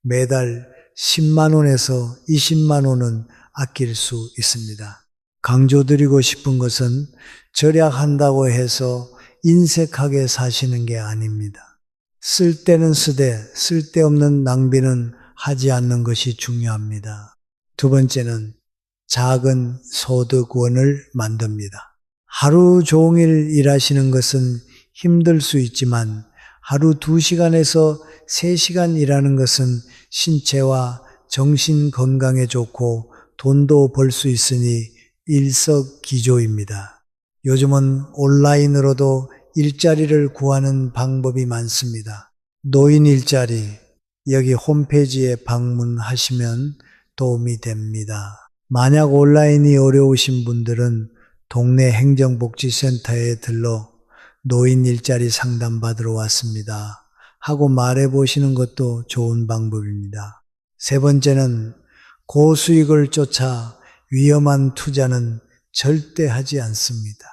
매달 10만 원에서 20만 원은 아낄 수 있습니다. 강조드리고 싶은 것은 절약한다고 해서 인색하게 사시는 게 아닙니다. 쓸 때는 쓰되 쓸데없는 낭비는 하지 않는 것이 중요합니다. 두 번째는 작은 소득원을 만듭니다. 하루 종일 일하시는 것은 힘들 수 있지만 하루 2시간에서 3시간 일하는 것은 신체와 정신 건강에 좋고 돈도 벌 수 있으니 일석이조입니다. 요즘은 온라인으로도 일자리를 구하는 방법이 많습니다. 노인 일자리, 여기 홈페이지에 방문하시면 도움이 됩니다. 만약 온라인이 어려우신 분들은 동네 행정복지센터에 들러 노인 일자리 상담받으러 왔습니다 하고 말해보시는 것도 좋은 방법입니다. 세 번째는 고수익을 쫓아 위험한 투자는 절대 하지 않습니다.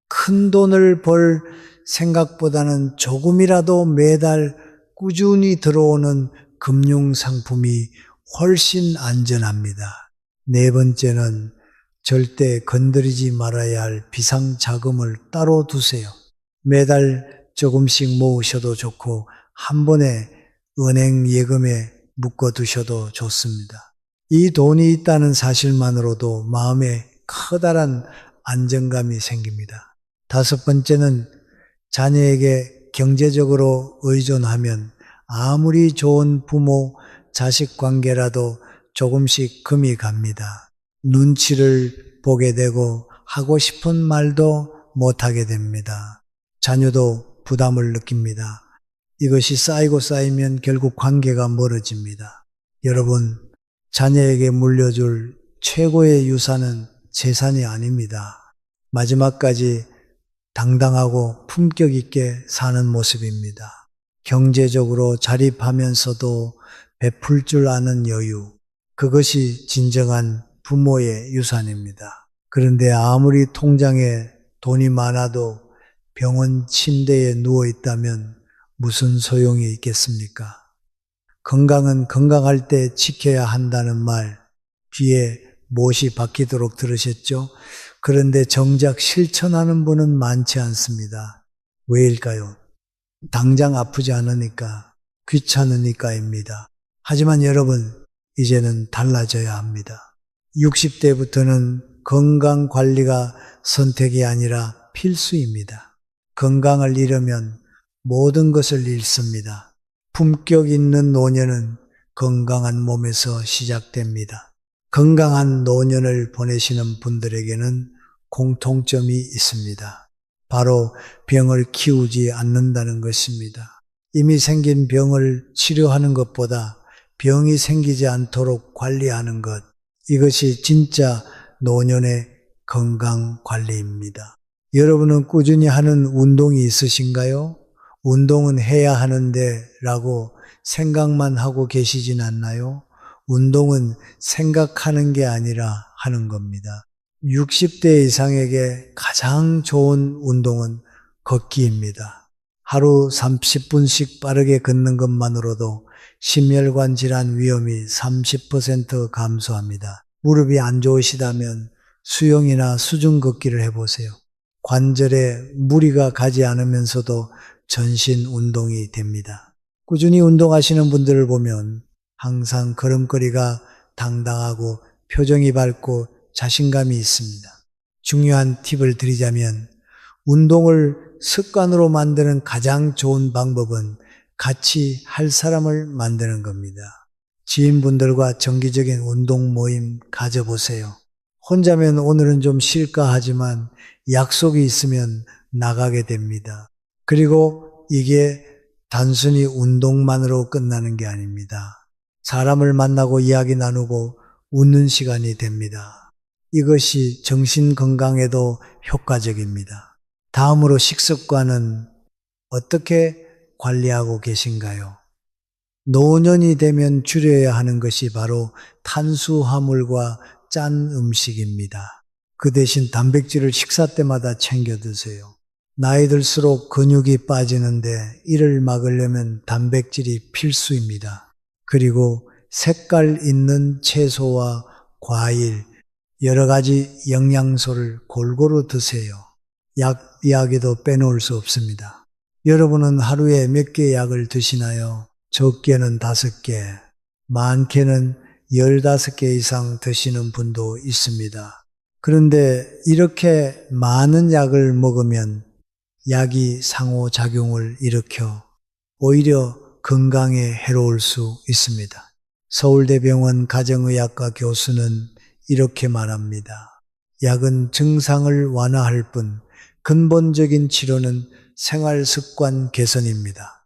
큰 돈을 벌 생각보다는 조금이라도 매달 꾸준히 들어오는 금융상품이 훨씬 안전합니다. 네 번째는 절대 건드리지 말아야 할 비상자금을 따로 두세요. 매달 조금씩 모으셔도 좋고 한 번에 은행 예금에 묶어두셔도 좋습니다. 이 돈이 있다는 사실만으로도 마음에 커다란 안정감이 생깁니다. 다섯 번째는 자녀에게 경제적으로 의존하면 아무리 좋은 부모, 자식 관계라도 조금씩 금이 갑니다. 눈치를 보게 되고 하고 싶은 말도 못하게 됩니다. 자녀도 부담을 느낍니다. 이것이 쌓이고 쌓이면 결국 관계가 멀어집니다. 여러분, 자녀에게 물려줄 최고의 유산은 재산이 아닙니다. 마지막까지 당당하고 품격 있게 사는 모습입니다. 경제적으로 자립하면서도 베풀 줄 아는 여유, 그것이 진정한 부모의 유산입니다. 그런데 아무리 통장에 돈이 많아도 병원 침대에 누워 있다면 무슨 소용이 있겠습니까? 건강은 건강할 때 지켜야 한다는 말 귀에 못이 박히도록 들으셨죠? 그런데 정작 실천하는 분은 많지 않습니다. 왜일까요? 당장 아프지 않으니까, 귀찮으니까입니다. 하지만 여러분, 이제는 달라져야 합니다. 60대부터는 건강 관리가 선택이 아니라 필수입니다. 건강을 잃으면 모든 것을 잃습니다. 품격 있는 노년은 건강한 몸에서 시작됩니다. 건강한 노년을 보내시는 분들에게는 공통점이 있습니다. 바로 병을 키우지 않는다는 것입니다. 이미 생긴 병을 치료하는 것보다 병이 생기지 않도록 관리하는 것, 이것이 진짜 노년의 건강 관리입니다. 여러분은 꾸준히 하는 운동이 있으신가요? 운동은 해야 하는데 라고 생각만 하고 계시진 않나요? 운동은 생각하는 게 아니라 하는 겁니다. 60대 이상에게 가장 좋은 운동은 걷기입니다. 하루 30분씩 빠르게 걷는 것만으로도 심혈관 질환 위험이 30% 감소합니다. 무릎이 안 좋으시다면 수영이나 수중 걷기를 해보세요. 관절에 무리가 가지 않으면서도 전신 운동이 됩니다. 꾸준히 운동하시는 분들을 보면 항상 걸음걸이가 당당하고 표정이 밝고 자신감이 있습니다. 중요한 팁을 드리자면 운동을 습관으로 만드는 가장 좋은 방법은 같이 할 사람을 만드는 겁니다. 지인분들과 정기적인 운동 모임 가져보세요. 혼자면 오늘은 좀 쉴까 하지만 약속이 있으면 나가게 됩니다. 그리고 이게 단순히 운동만으로 끝나는 게 아닙니다. 사람을 만나고 이야기 나누고 웃는 시간이 됩니다. 이것이 정신 건강에도 효과적입니다. 다음으로 식습관은 어떻게 관리하고 계신가요? 노년이 되면 줄여야 하는 것이 바로 탄수화물과 짠 음식입니다. 그 대신 단백질을 식사 때마다 챙겨 드세요. 나이 들수록 근육이 빠지는데 이를 막으려면 단백질이 필수입니다. 그리고 색깔 있는 채소와 과일, 여러 가지 영양소를 골고루 드세요. 약 이야기도 빼놓을 수 없습니다. 여러분은 하루에 몇 개 약을 드시나요? 적게는 5개, 많게는 15개 이상 드시는 분도 있습니다. 그런데 이렇게 많은 약을 먹으면 약이 상호작용을 일으켜 오히려 건강에 해로울 수 있습니다. 서울대병원 가정의학과 교수는 이렇게 말합니다. 약은 증상을 완화할 뿐 근본적인 치료는 생활습관 개선입니다.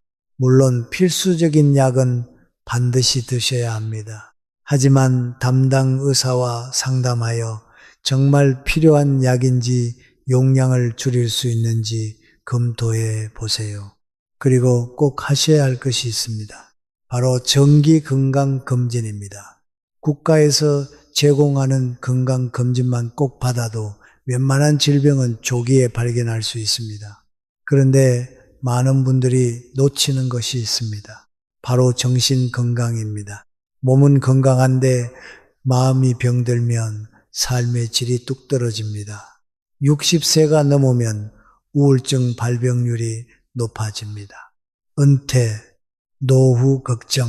물론 필수적인 약은 반드시 드셔야 합니다. 하지만 담당 의사와 상담하여 정말 필요한 약인지 용량을 줄일 수 있는지 검토해 보세요. 그리고 꼭 하셔야 할 것이 있습니다. 바로 정기 건강검진입니다. 국가에서 제공하는 건강검진만 꼭 받아도 웬만한 질병은 조기에 발견할 수 있습니다. 그런데 많은 분들이 놓치는 것이 있습니다. 바로 정신 건강입니다. 몸은 건강한데 마음이 병들면 삶의 질이 뚝 떨어집니다. 60세가 넘으면 우울증 발병률이 높아집니다. 은퇴, 노후 걱정,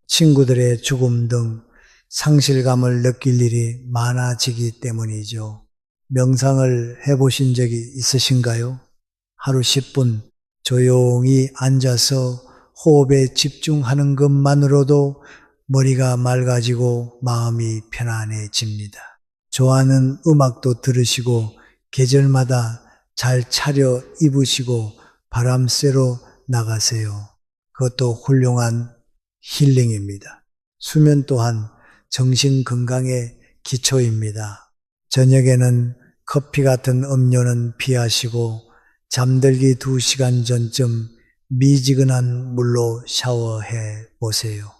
친구들의 죽음 등 상실감을 느낄 일이 많아지기 때문이죠. 명상을 해보신 적이 있으신가요? 하루 10분 조용히 앉아서 호흡에 집중하는 것만으로도 머리가 맑아지고 마음이 편안해집니다. 좋아하는 음악도 들으시고 계절마다 잘 차려 입으시고 바람 쐬러 나가세요. 그것도 훌륭한 힐링입니다. 수면 또한 정신 건강의 기초입니다. 저녁에는 커피 같은 음료는 피하시고 잠들기 2시간 전쯤 미지근한 물로 샤워해 보세요.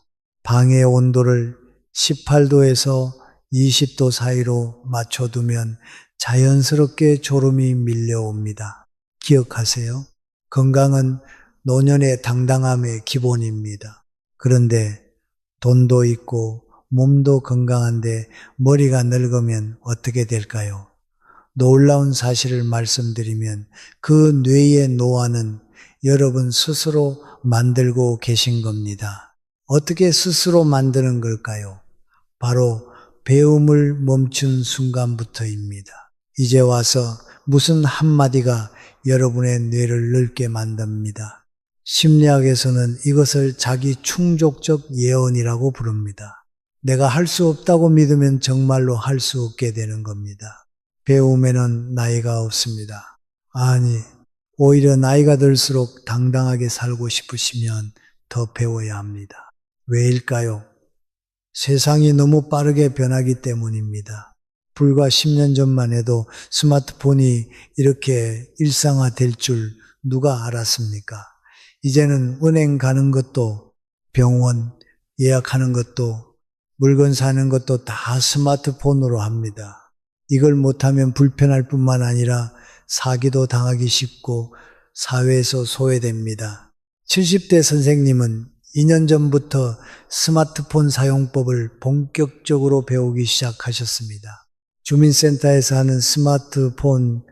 방의 온도를 18도에서 20도 사이로 맞춰두면 자연스럽게 졸음이 밀려옵니다. 기억하세요. 건강은 노년의 당당함의 기본입니다. 그런데 돈도 있고 몸도 건강한데 머리가 늙으면 어떻게 될까요? 놀라운 사실을 말씀드리면 그 뇌의 노화는 여러분 스스로 만들고 계신 겁니다. 어떻게 스스로 만드는 걸까요? 바로 배움을 멈춘 순간부터입니다. 이제 와서 무슨 한마디가 여러분의 뇌를 넓게 만듭니다. 심리학에서는 이것을 자기 충족적 예언이라고 부릅니다. 내가 할 수 없다고 믿으면 정말로 할 수 없게 되는 겁니다. 배움에는 나이가 없습니다. 아니, 오히려 나이가 들수록 당당하게 살고 싶으시면 더 배워야 합니다. 왜일까요? 세상이 너무 빠르게 변하기 때문입니다. 불과 10년 전만 해도 스마트폰이 이렇게 일상화될 줄 누가 알았습니까? 이제는 은행 가는 것도, 병원 예약하는 것도, 물건 사는 것도 다 스마트폰으로 합니다. 이걸 못하면 불편할 뿐만 아니라 사기도 당하기 쉽고 사회에서 소외됩니다. 70대 선생님은 2년 전부터 스마트폰 사용법을 본격적으로 배우기 시작하셨습니다. 주민센터에서 하는 스마트폰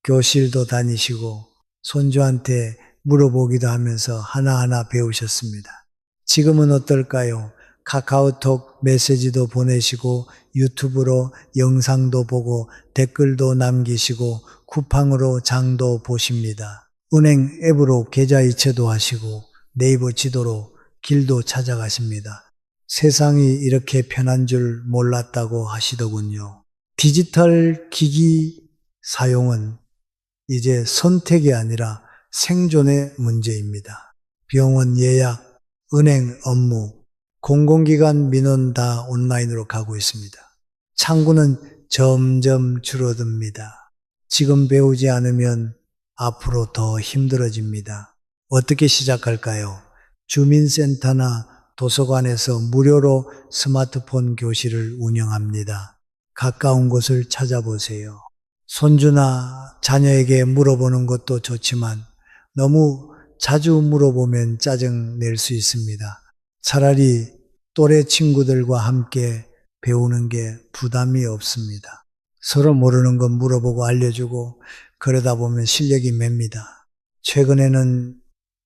교실도 다니시고 손주한테 물어보기도 하면서 하나하나 배우셨습니다. 지금은 어떨까요? 카카오톡 메시지도 보내시고 유튜브로 영상도 보고 댓글도 남기시고 쿠팡으로 장도 보십니다. 은행 앱으로 계좌 이체도 하시고 네이버 지도로 길도 찾아가십니다. 세상이 이렇게 편한 줄 몰랐다고 하시더군요. 디지털 기기 사용은 이제 선택이 아니라 생존의 문제입니다. 병원 예약, 은행 업무, 공공기관 민원 다 온라인으로 가고 있습니다. 창구는 점점 줄어듭니다. 지금 배우지 않으면 앞으로 더 힘들어집니다. 어떻게 시작할까요? 주민센터나 도서관에서 무료로 스마트폰 교실을 운영합니다. 가까운 곳을 찾아보세요. 손주나 자녀에게 물어보는 것도 좋지만 너무 자주 물어보면 짜증 낼 수 있습니다. 차라리 또래 친구들과 함께 배우는 게 부담이 없습니다. 서로 모르는 것 물어보고 알려주고 그러다 보면 실력이 맵니다. 최근에는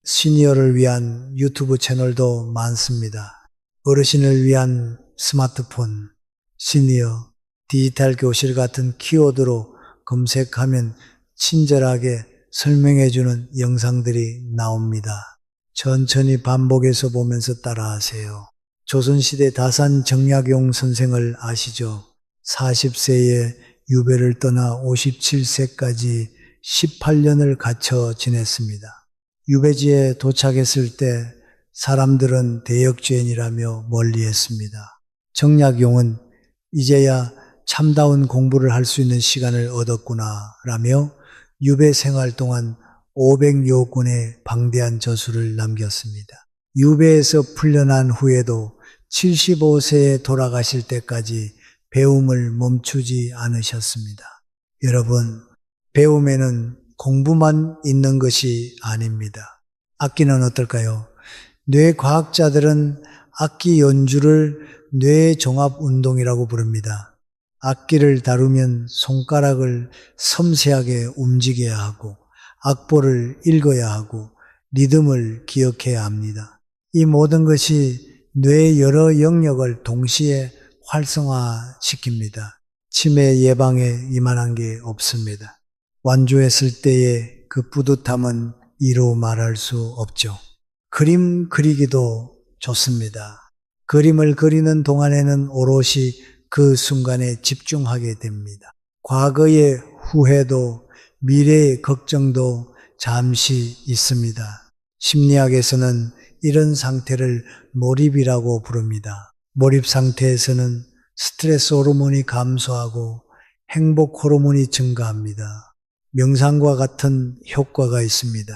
시니어를 위한 유튜브 채널도 많습니다. 어르신을 위한 스마트폰, 시니어, 디지털 교실 같은 키워드로 검색하면 친절하게 설명해주는 영상들이 나옵니다. 천천히 반복해서 보면서 따라하세요. 조선시대 다산 정약용 선생을 아시죠? 40세에 유배를 떠나 57세까지 18년을 갇혀 지냈습니다. 유배지에 도착했을 때 사람들은 대역죄인이라며 멀리했습니다. 정약용은 이제야 참다운 공부를 할 수 있는 시간을 얻었구나 라며 유배 생활 동안 500여 권의 방대한 저술을 남겼습니다. 유배에서 풀려난 후에도 75세에 돌아가실 때까지 배움을 멈추지 않으셨습니다. 여러분, 배움에는 공부만 있는 것이 아닙니다. 악기는 어떨까요? 뇌과학자들은 악기 연주를 뇌종합운동이라고 부릅니다. 악기를 다루면 손가락을 섬세하게 움직여야 하고 악보를 읽어야 하고 리듬을 기억해야 합니다. 이 모든 것이 뇌의 여러 영역을 동시에 활성화시킵니다. 치매 예방에 이만한 게 없습니다. 완주했을 때의 그 뿌듯함은 이루 말할 수 없죠. 그림 그리기도 좋습니다. 그림을 그리는 동안에는 오롯이 그 순간에 집중하게 됩니다. 과거의 후회도 미래의 걱정도 잠시 있습니다. 심리학에서는 이런 상태를 몰입이라고 부릅니다. 몰입 상태에서는 스트레스 호르몬이 감소하고 행복 호르몬이 증가합니다. 명상과 같은 효과가 있습니다.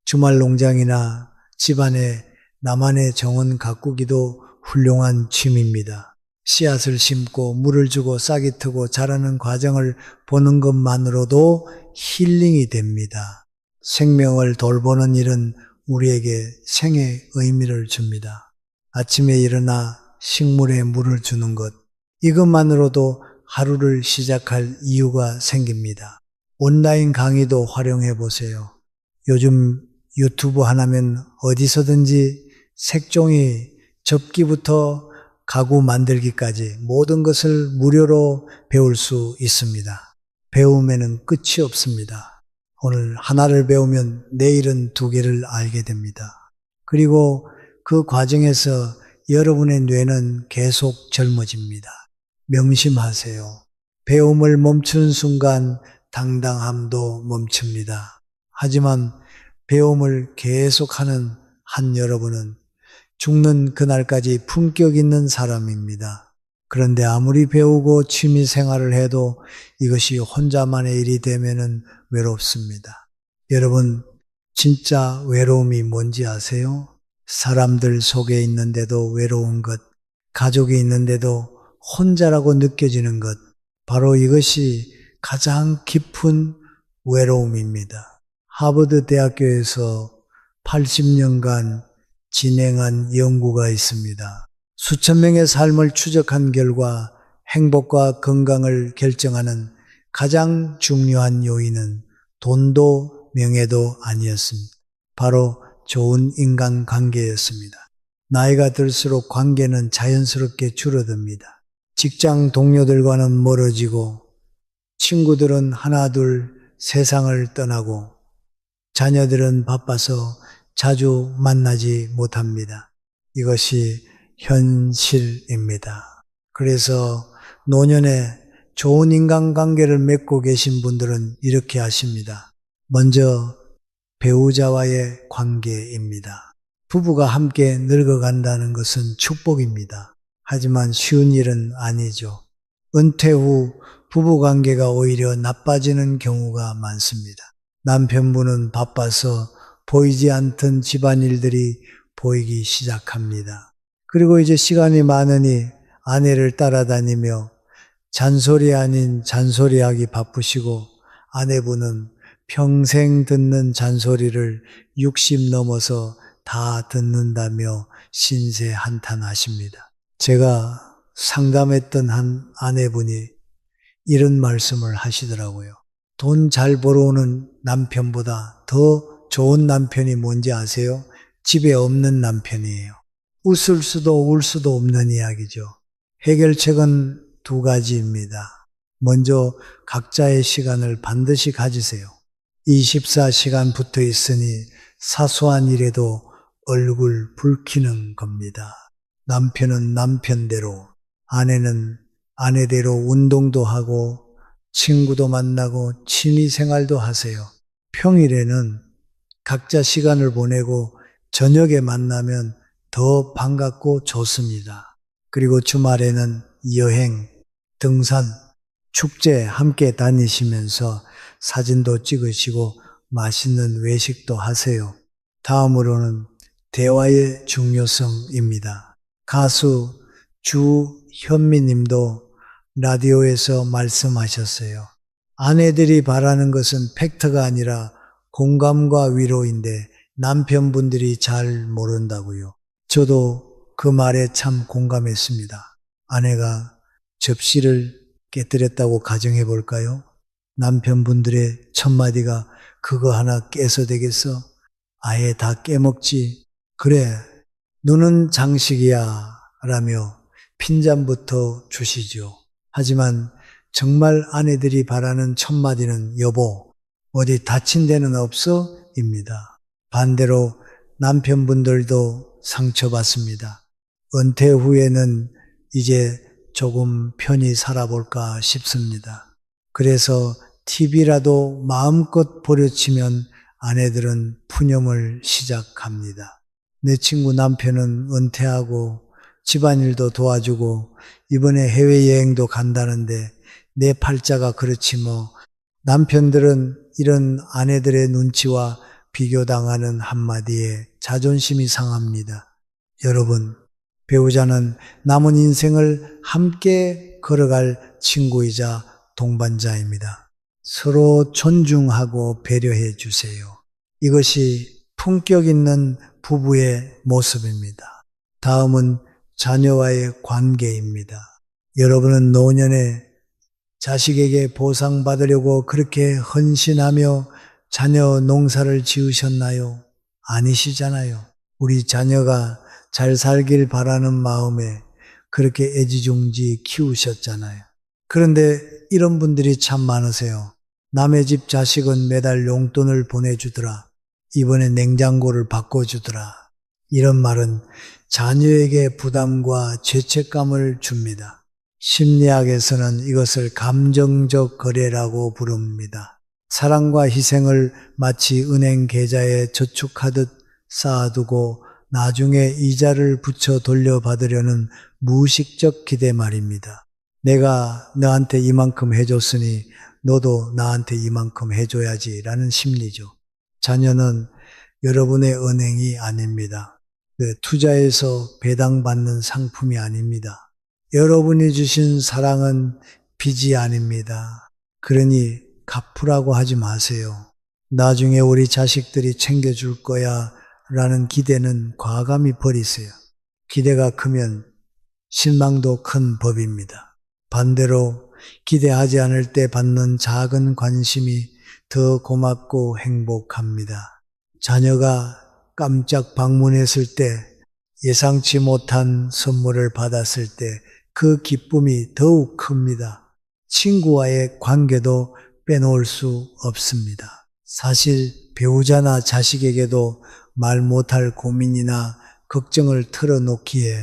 주말 농장이나 집안에 나만의 정원 가꾸기도 훌륭한 취미입니다. 씨앗을 심고 물을 주고 싹이 트고 자라는 과정을 보는 것만으로도 힐링이 됩니다. 생명을 돌보는 일은 우리에게 생의 의미를 줍니다. 아침에 일어나 식물에 물을 주는 것, 이것만으로도 하루를 시작할 이유가 생깁니다. 온라인 강의도 활용해 보세요. 요즘 유튜브 하나면 어디서든지 색종이 접기부터 가구 만들기까지 모든 것을 무료로 배울 수 있습니다. 배움에는 끝이 없습니다. 오늘 하나를 배우면 내일은 두 개를 알게 됩니다. 그리고 그 과정에서 여러분의 뇌는 계속 젊어집니다. 명심하세요. 배움을 멈추는 순간 당당함도 멈춥니다. 하지만 배움을 계속하는 한 여러분은 죽는 그날까지 품격 있는 사람입니다. 그런데 아무리 배우고 취미 생활을 해도 이것이 혼자만의 일이 되면은 외롭습니다. 여러분, 진짜 외로움이 뭔지 아세요? 사람들 속에 있는데도 외로운 것, 가족이 있는데도 혼자라고 느껴지는 것, 바로 이것이 가장 깊은 외로움입니다. 하버드 대학교에서 80년간 진행한 연구가 있습니다. 수천 명의 삶을 추적한 결과 행복과 건강을 결정하는 가장 중요한 요인은 돈도 명예도 아니었습니다. 바로 좋은 인간관계였습니다. 나이가 들수록 관계는 자연스럽게 줄어듭니다. 직장 동료들과는 멀어지고 친구들은 하나둘 세상을 떠나고 자녀들은 바빠서 자주 만나지 못합니다. 이것이 현실입니다. 그래서 노년에 좋은 인간관계를 맺고 계신 분들은 이렇게 하십니다. 먼저 배우자와의 관계입니다. 부부가 함께 늙어간다는 것은 축복입니다. 하지만 쉬운 일은 아니죠. 은퇴 후 부부관계가 오히려 나빠지는 경우가 많습니다. 남편분은 바빠서 보이지 않던 집안일들이 보이기 시작합니다. 그리고 이제 시간이 많으니 아내를 따라다니며 잔소리 아닌 잔소리하기 바쁘시고 아내분은 평생 듣는 잔소리를 60 넘어서 다 듣는다며 신세 한탄하십니다. 제가 상담했던 한 아내분이 이런 말씀을 하시더라고요. 돈 잘 벌어오는 남편보다 더 좋은 남편이 뭔지 아세요? 집에 없는 남편이에요. 웃을 수도 울 수도 없는 이야기죠. 해결책은 두 가지입니다. 먼저 각자의 시간을 반드시 가지세요. 24시간 붙어 있으니 사소한 일에도 얼굴 붉히는 겁니다. 남편은 남편대로, 아내는 아내대로 운동도 하고 친구도 만나고 취미 생활도 하세요. 평일에는 각자 시간을 보내고 저녁에 만나면 더 반갑고 좋습니다. 그리고 주말에는 여행, 등산, 축제 함께 다니시면서 사진도 찍으시고 맛있는 외식도 하세요. 다음으로는 대화의 중요성입니다. 가수 주현미 님도 라디오에서 말씀하셨어요. 아내들이 바라는 것은 팩트가 아니라 공감과 위로인데 남편분들이 잘 모른다고요. 저도 그 말에 참 공감했습니다. 아내가 접시를 깨뜨렸다고 가정해 볼까요? 남편분들의 첫마디가 그거 하나 깨서 되겠어? 아예 다 깨먹지. 그래, 너는 장식이야 라며 핀잔부터 주시죠. 하지만 정말 아내들이 바라는 첫마디는 여보, 어디 다친 데는 없어? 입니다. 반대로 남편분들도 상처받습니다. 은퇴 후에는 이제 조금 편히 살아볼까 싶습니다. 그래서 TV라도 마음껏 버려치면 아내들은 푸념을 시작합니다. 내 친구 남편은 은퇴하고 집안일도 도와주고 이번에 해외여행도 간다는데 내 팔자가 그렇지 뭐. 남편들은 이런 아내들의 눈치와 비교당하는 한마디에 자존심이 상합니다. 여러분, 배우자는 남은 인생을 함께 걸어갈 친구이자 동반자입니다. 서로 존중하고 배려해 주세요. 이것이 품격 있는 부부의 모습입니다. 다음은 자녀와의 관계입니다. 여러분은 노년에 자식에게 보상받으려고 그렇게 헌신하며 자녀 농사를 지으셨나요? 아니시잖아요. 우리 자녀가 잘 살길 바라는 마음에 그렇게 애지중지 키우셨잖아요. 그런데 이런 분들이 참 많으세요. 남의 집 자식은 매달 용돈을 보내주더라. 이번에 냉장고를 바꿔주더라. 이런 말은 자녀에게 부담과 죄책감을 줍니다. 심리학에서는 이것을 감정적 거래라고 부릅니다. 사랑과 희생을 마치 은행 계좌에 저축하듯 쌓아두고 나중에 이자를 붙여 돌려받으려는 무의식적 기대 말입니다. 내가 너한테 이만큼 해줬으니 너도 나한테 이만큼 해줘야지라는 심리죠. 자녀는 여러분의 은행이 아닙니다. 투자해서 배당받는 상품이 아닙니다. 여러분이 주신 사랑은 빚이 아닙니다. 그러니 갚으라고 하지 마세요. 나중에 우리 자식들이 챙겨줄 거야 라는 기대는 과감히 버리세요. 기대가 크면 실망도 큰 법입니다. 반대로 기대하지 않을 때 받는 작은 관심이 더 고맙고 행복합니다. 자녀가 깜짝 방문했을 때, 예상치 못한 선물을 받았을 때 그 기쁨이 더욱 큽니다. 친구와의 관계도 빼놓을 수 없습니다. 사실 배우자나 자식에게도 말 못할 고민이나 걱정을 털어놓기에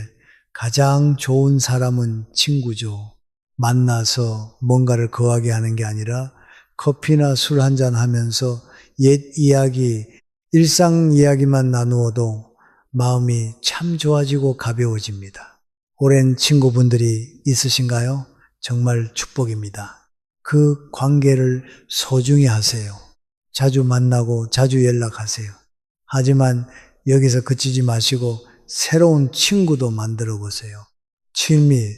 가장 좋은 사람은 친구죠. 만나서 뭔가를 거하게 하는 게 아니라 커피나 술 한잔 하면서 옛 이야기, 일상 이야기만 나누어도 마음이 참 좋아지고 가벼워집니다. 오랜 친구분들이 있으신가요? 정말 축복입니다. 그 관계를 소중히 하세요. 자주 만나고 자주 연락하세요. 하지만 여기서 그치지 마시고 새로운 친구도 만들어 보세요. 취미,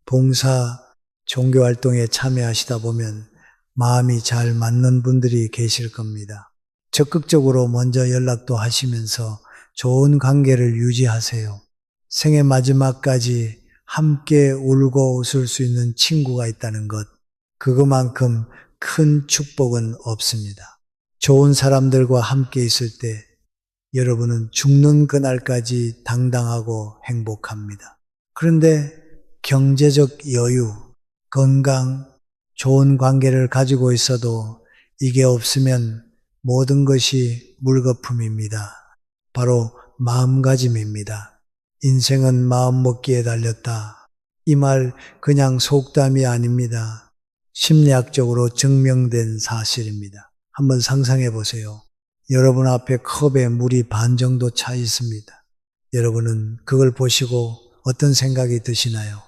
봉사, 종교활동에 참여하시다 보면 마음이 잘 맞는 분들이 계실 겁니다. 적극적으로 먼저 연락도 하시면서 좋은 관계를 유지하세요. 생애 마지막까지 함께 울고 웃을 수 있는 친구가 있다는 것, 그것만큼 큰 축복은 없습니다. 좋은 사람들과 함께 있을 때 여러분은 죽는 그날까지 당당하고 행복합니다. 그런데 경제적 여유, 건강, 좋은 관계를 가지고 있어도 이게 없으면 모든 것이 물거품입니다. 바로 마음가짐입니다. 인생은 마음먹기에 달렸다. 이 말 그냥 속담이 아닙니다. 심리학적으로 증명된 사실입니다. 한번 상상해 보세요. 여러분 앞에 컵에 물이 반 정도 차 있습니다. 여러분은 그걸 보시고 어떤 생각이 드시나요?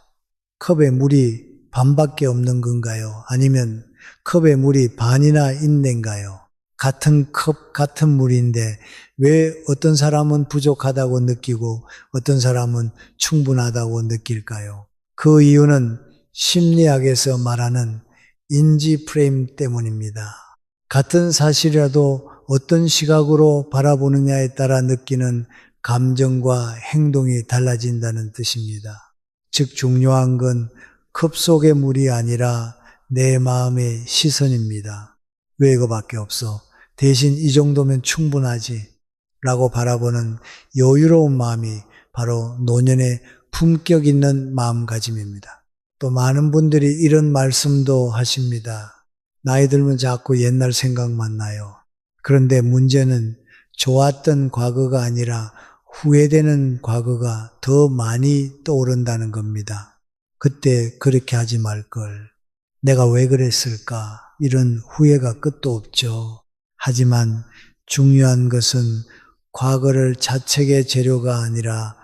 컵에 물이 반밖에 없는 건가요? 아니면 컵에 물이 반이나 있는가요? 같은 컵, 같은 물인데 왜 어떤 사람은 부족하다고 느끼고 어떤 사람은 충분하다고 느낄까요? 그 이유는 심리학에서 말하는 인지 프레임 때문입니다. 같은 사실이라도 어떤 시각으로 바라보느냐에 따라 느끼는 감정과 행동이 달라진다는 뜻입니다. 즉 중요한 건 컵 속의 물이 아니라 내 마음의 시선입니다. 왜 이거밖에 없어? 대신 이 정도면 충분하지 라고 바라보는 여유로운 마음이 바로 노년의 품격 있는 마음가짐입니다. 또 많은 분들이 이런 말씀도 하십니다. 나이 들면 자꾸 옛날 생각만 나요. 그런데 문제는 좋았던 과거가 아니라 후회되는 과거가 더 많이 떠오른다는 겁니다. 그때 그렇게 하지 말걸. 내가 왜 그랬을까? 이런 후회가 끝도 없죠. 하지만 중요한 것은 과거를 자책의 재료가 아니라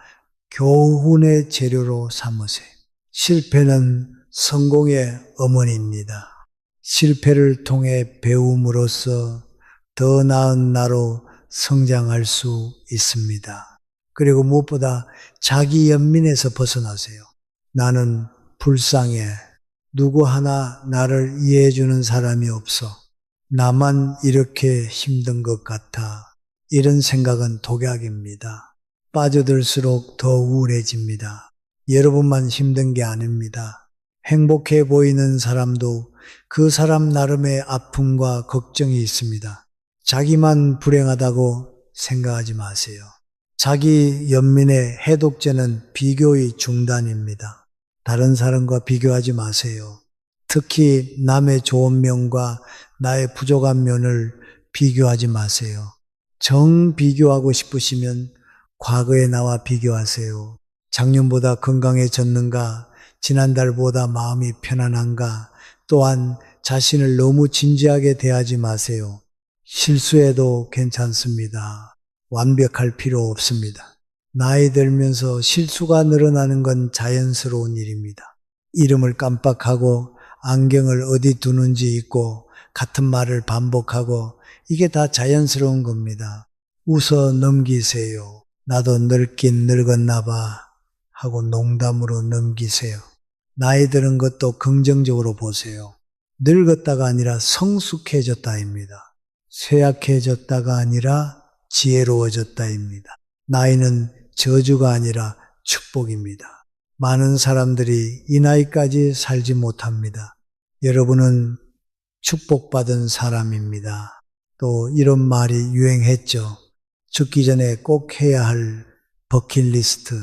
교훈의 재료로 삼으세요. 실패는 성공의 어머니입니다. 실패를 통해 배움으로써 더 나은 나로 성장할 수 있습니다. 그리고 무엇보다 자기 연민에서 벗어나세요. 나는 불쌍해. 누구 하나 나를 이해해 주는 사람이 없어. 나만 이렇게 힘든 것 같아. 이런 생각은 독약입니다. 빠져들수록 더 우울해집니다. 여러분만 힘든 게 아닙니다. 행복해 보이는 사람도 그 사람 나름의 아픔과 걱정이 있습니다. 자기만 불행하다고 생각하지 마세요. 자기 연민의 해독제는 비교의 중단입니다. 다른 사람과 비교하지 마세요. 특히 남의 좋은 면과 나의 부족한 면을 비교하지 마세요. 정 비교하고 싶으시면 과거의 나와 비교하세요. 작년보다 건강해졌는가? 지난달보다 마음이 편안한가? 또한 자신을 너무 진지하게 대하지 마세요. 실수해도 괜찮습니다. 완벽할 필요 없습니다. 나이 들면서 실수가 늘어나는 건 자연스러운 일입니다. 이름을 깜빡하고 안경을 어디 두는지 잊고 같은 말을 반복하고 이게 다 자연스러운 겁니다. 웃어 넘기세요. 나도 늙긴 늙었나 봐 하고 농담으로 넘기세요. 나이 드는 것도 긍정적으로 보세요. 늙었다가 아니라 성숙해졌다입니다. 쇠약해졌다가 아니라 지혜로워졌다입니다. 나이는 저주가 아니라 축복입니다. 많은 사람들이 이 나이까지 살지 못합니다. 여러분은 축복받은 사람입니다. 또 이런 말이 유행했죠. 죽기 전에 꼭 해야 할 버킷리스트.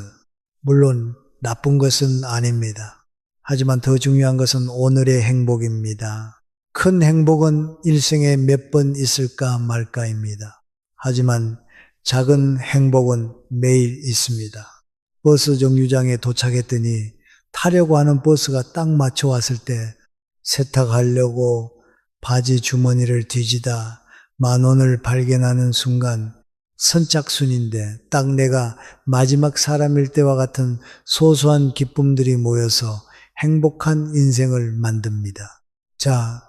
물론 나쁜 것은 아닙니다. 하지만 더 중요한 것은 오늘의 행복입니다. 큰 행복은 일생에 몇 번 있을까 말까입니다. 하지만 작은 행복은 매일 있습니다. 버스 정류장에 도착했더니 타려고 하는 버스가 딱 맞춰 왔을 때 세탁하려고 바지 주머니를 뒤지다 10,000원을 발견하는 순간 선착순인데 딱 내가 마지막 사람일 때와 같은 소소한 기쁨들이 모여서 행복한 인생을 만듭니다. 자,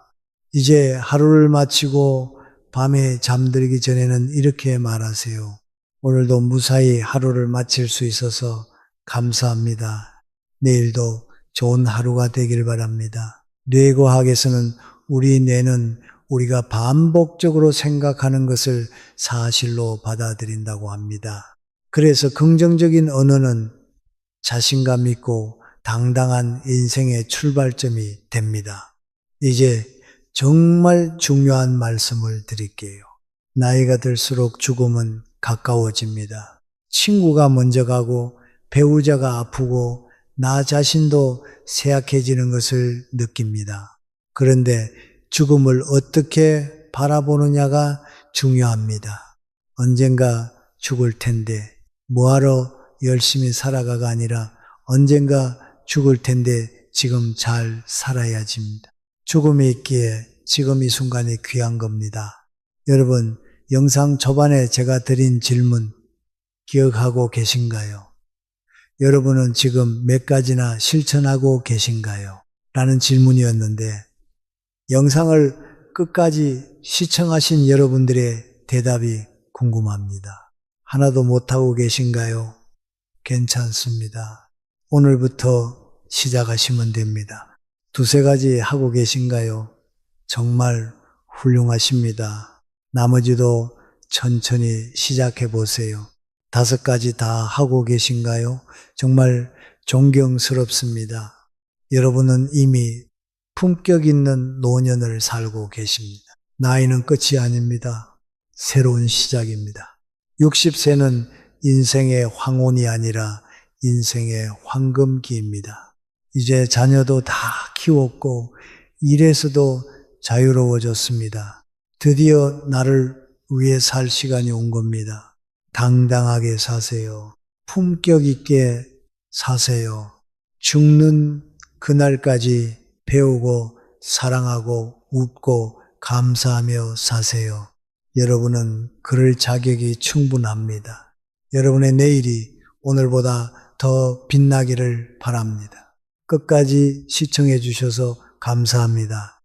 이제 하루를 마치고 밤에 잠들기 전에는 이렇게 말하세요. 오늘도 무사히 하루를 마칠 수 있어서 감사합니다. 내일도 좋은 하루가 되길 바랍니다. 뇌과학에서는 우리 뇌는 우리가 반복적으로 생각하는 것을 사실로 받아들인다고 합니다. 그래서 긍정적인 언어는 자신감 있고 당당한 인생의 출발점이 됩니다. 이제 정말 중요한 말씀을 드릴게요. 나이가 들수록 죽음은 가까워집니다. 친구가 먼저 가고 배우자가 아프고 나 자신도 쇠약해지는 것을 느낍니다. 그런데 죽음을 어떻게 바라보느냐가 중요합니다. 언젠가 죽을 텐데 뭐하러 열심히 살아가가 아니라 언젠가 죽을 텐데 지금 잘 살아야지입니다. 죽음이 있기에 지금 이 순간이 귀한 겁니다. 여러분, 영상 초반에 제가 드린 질문 기억하고 계신가요? 여러분은 지금 몇 가지나 실천하고 계신가요? 라는 질문이었는데 영상을 끝까지 시청하신 여러분들의 대답이 궁금합니다. 하나도 못하고 계신가요? 괜찮습니다. 오늘부터 시작하시면 됩니다. 두세 가지 하고 계신가요? 정말 훌륭하십니다. 나머지도 천천히 시작해 보세요. 5가지 다 하고 계신가요? 정말 존경스럽습니다. 여러분은 이미 품격 있는 노년을 살고 계십니다. 나이는 끝이 아닙니다. 새로운 시작입니다. 60세는 인생의 황혼이 아니라 인생의 황금기입니다. 이제 자녀도 다 키웠고 일에서도 자유로워졌습니다. 드디어 나를 위해 살 시간이 온 겁니다. 당당하게 사세요. 품격 있게 사세요. 죽는 그날까지 배우고 사랑하고 웃고 감사하며 사세요. 여러분은 그럴 자격이 충분합니다. 여러분의 내일이 오늘보다 더 빛나기를 바랍니다. 끝까지 시청해 주셔서 감사합니다.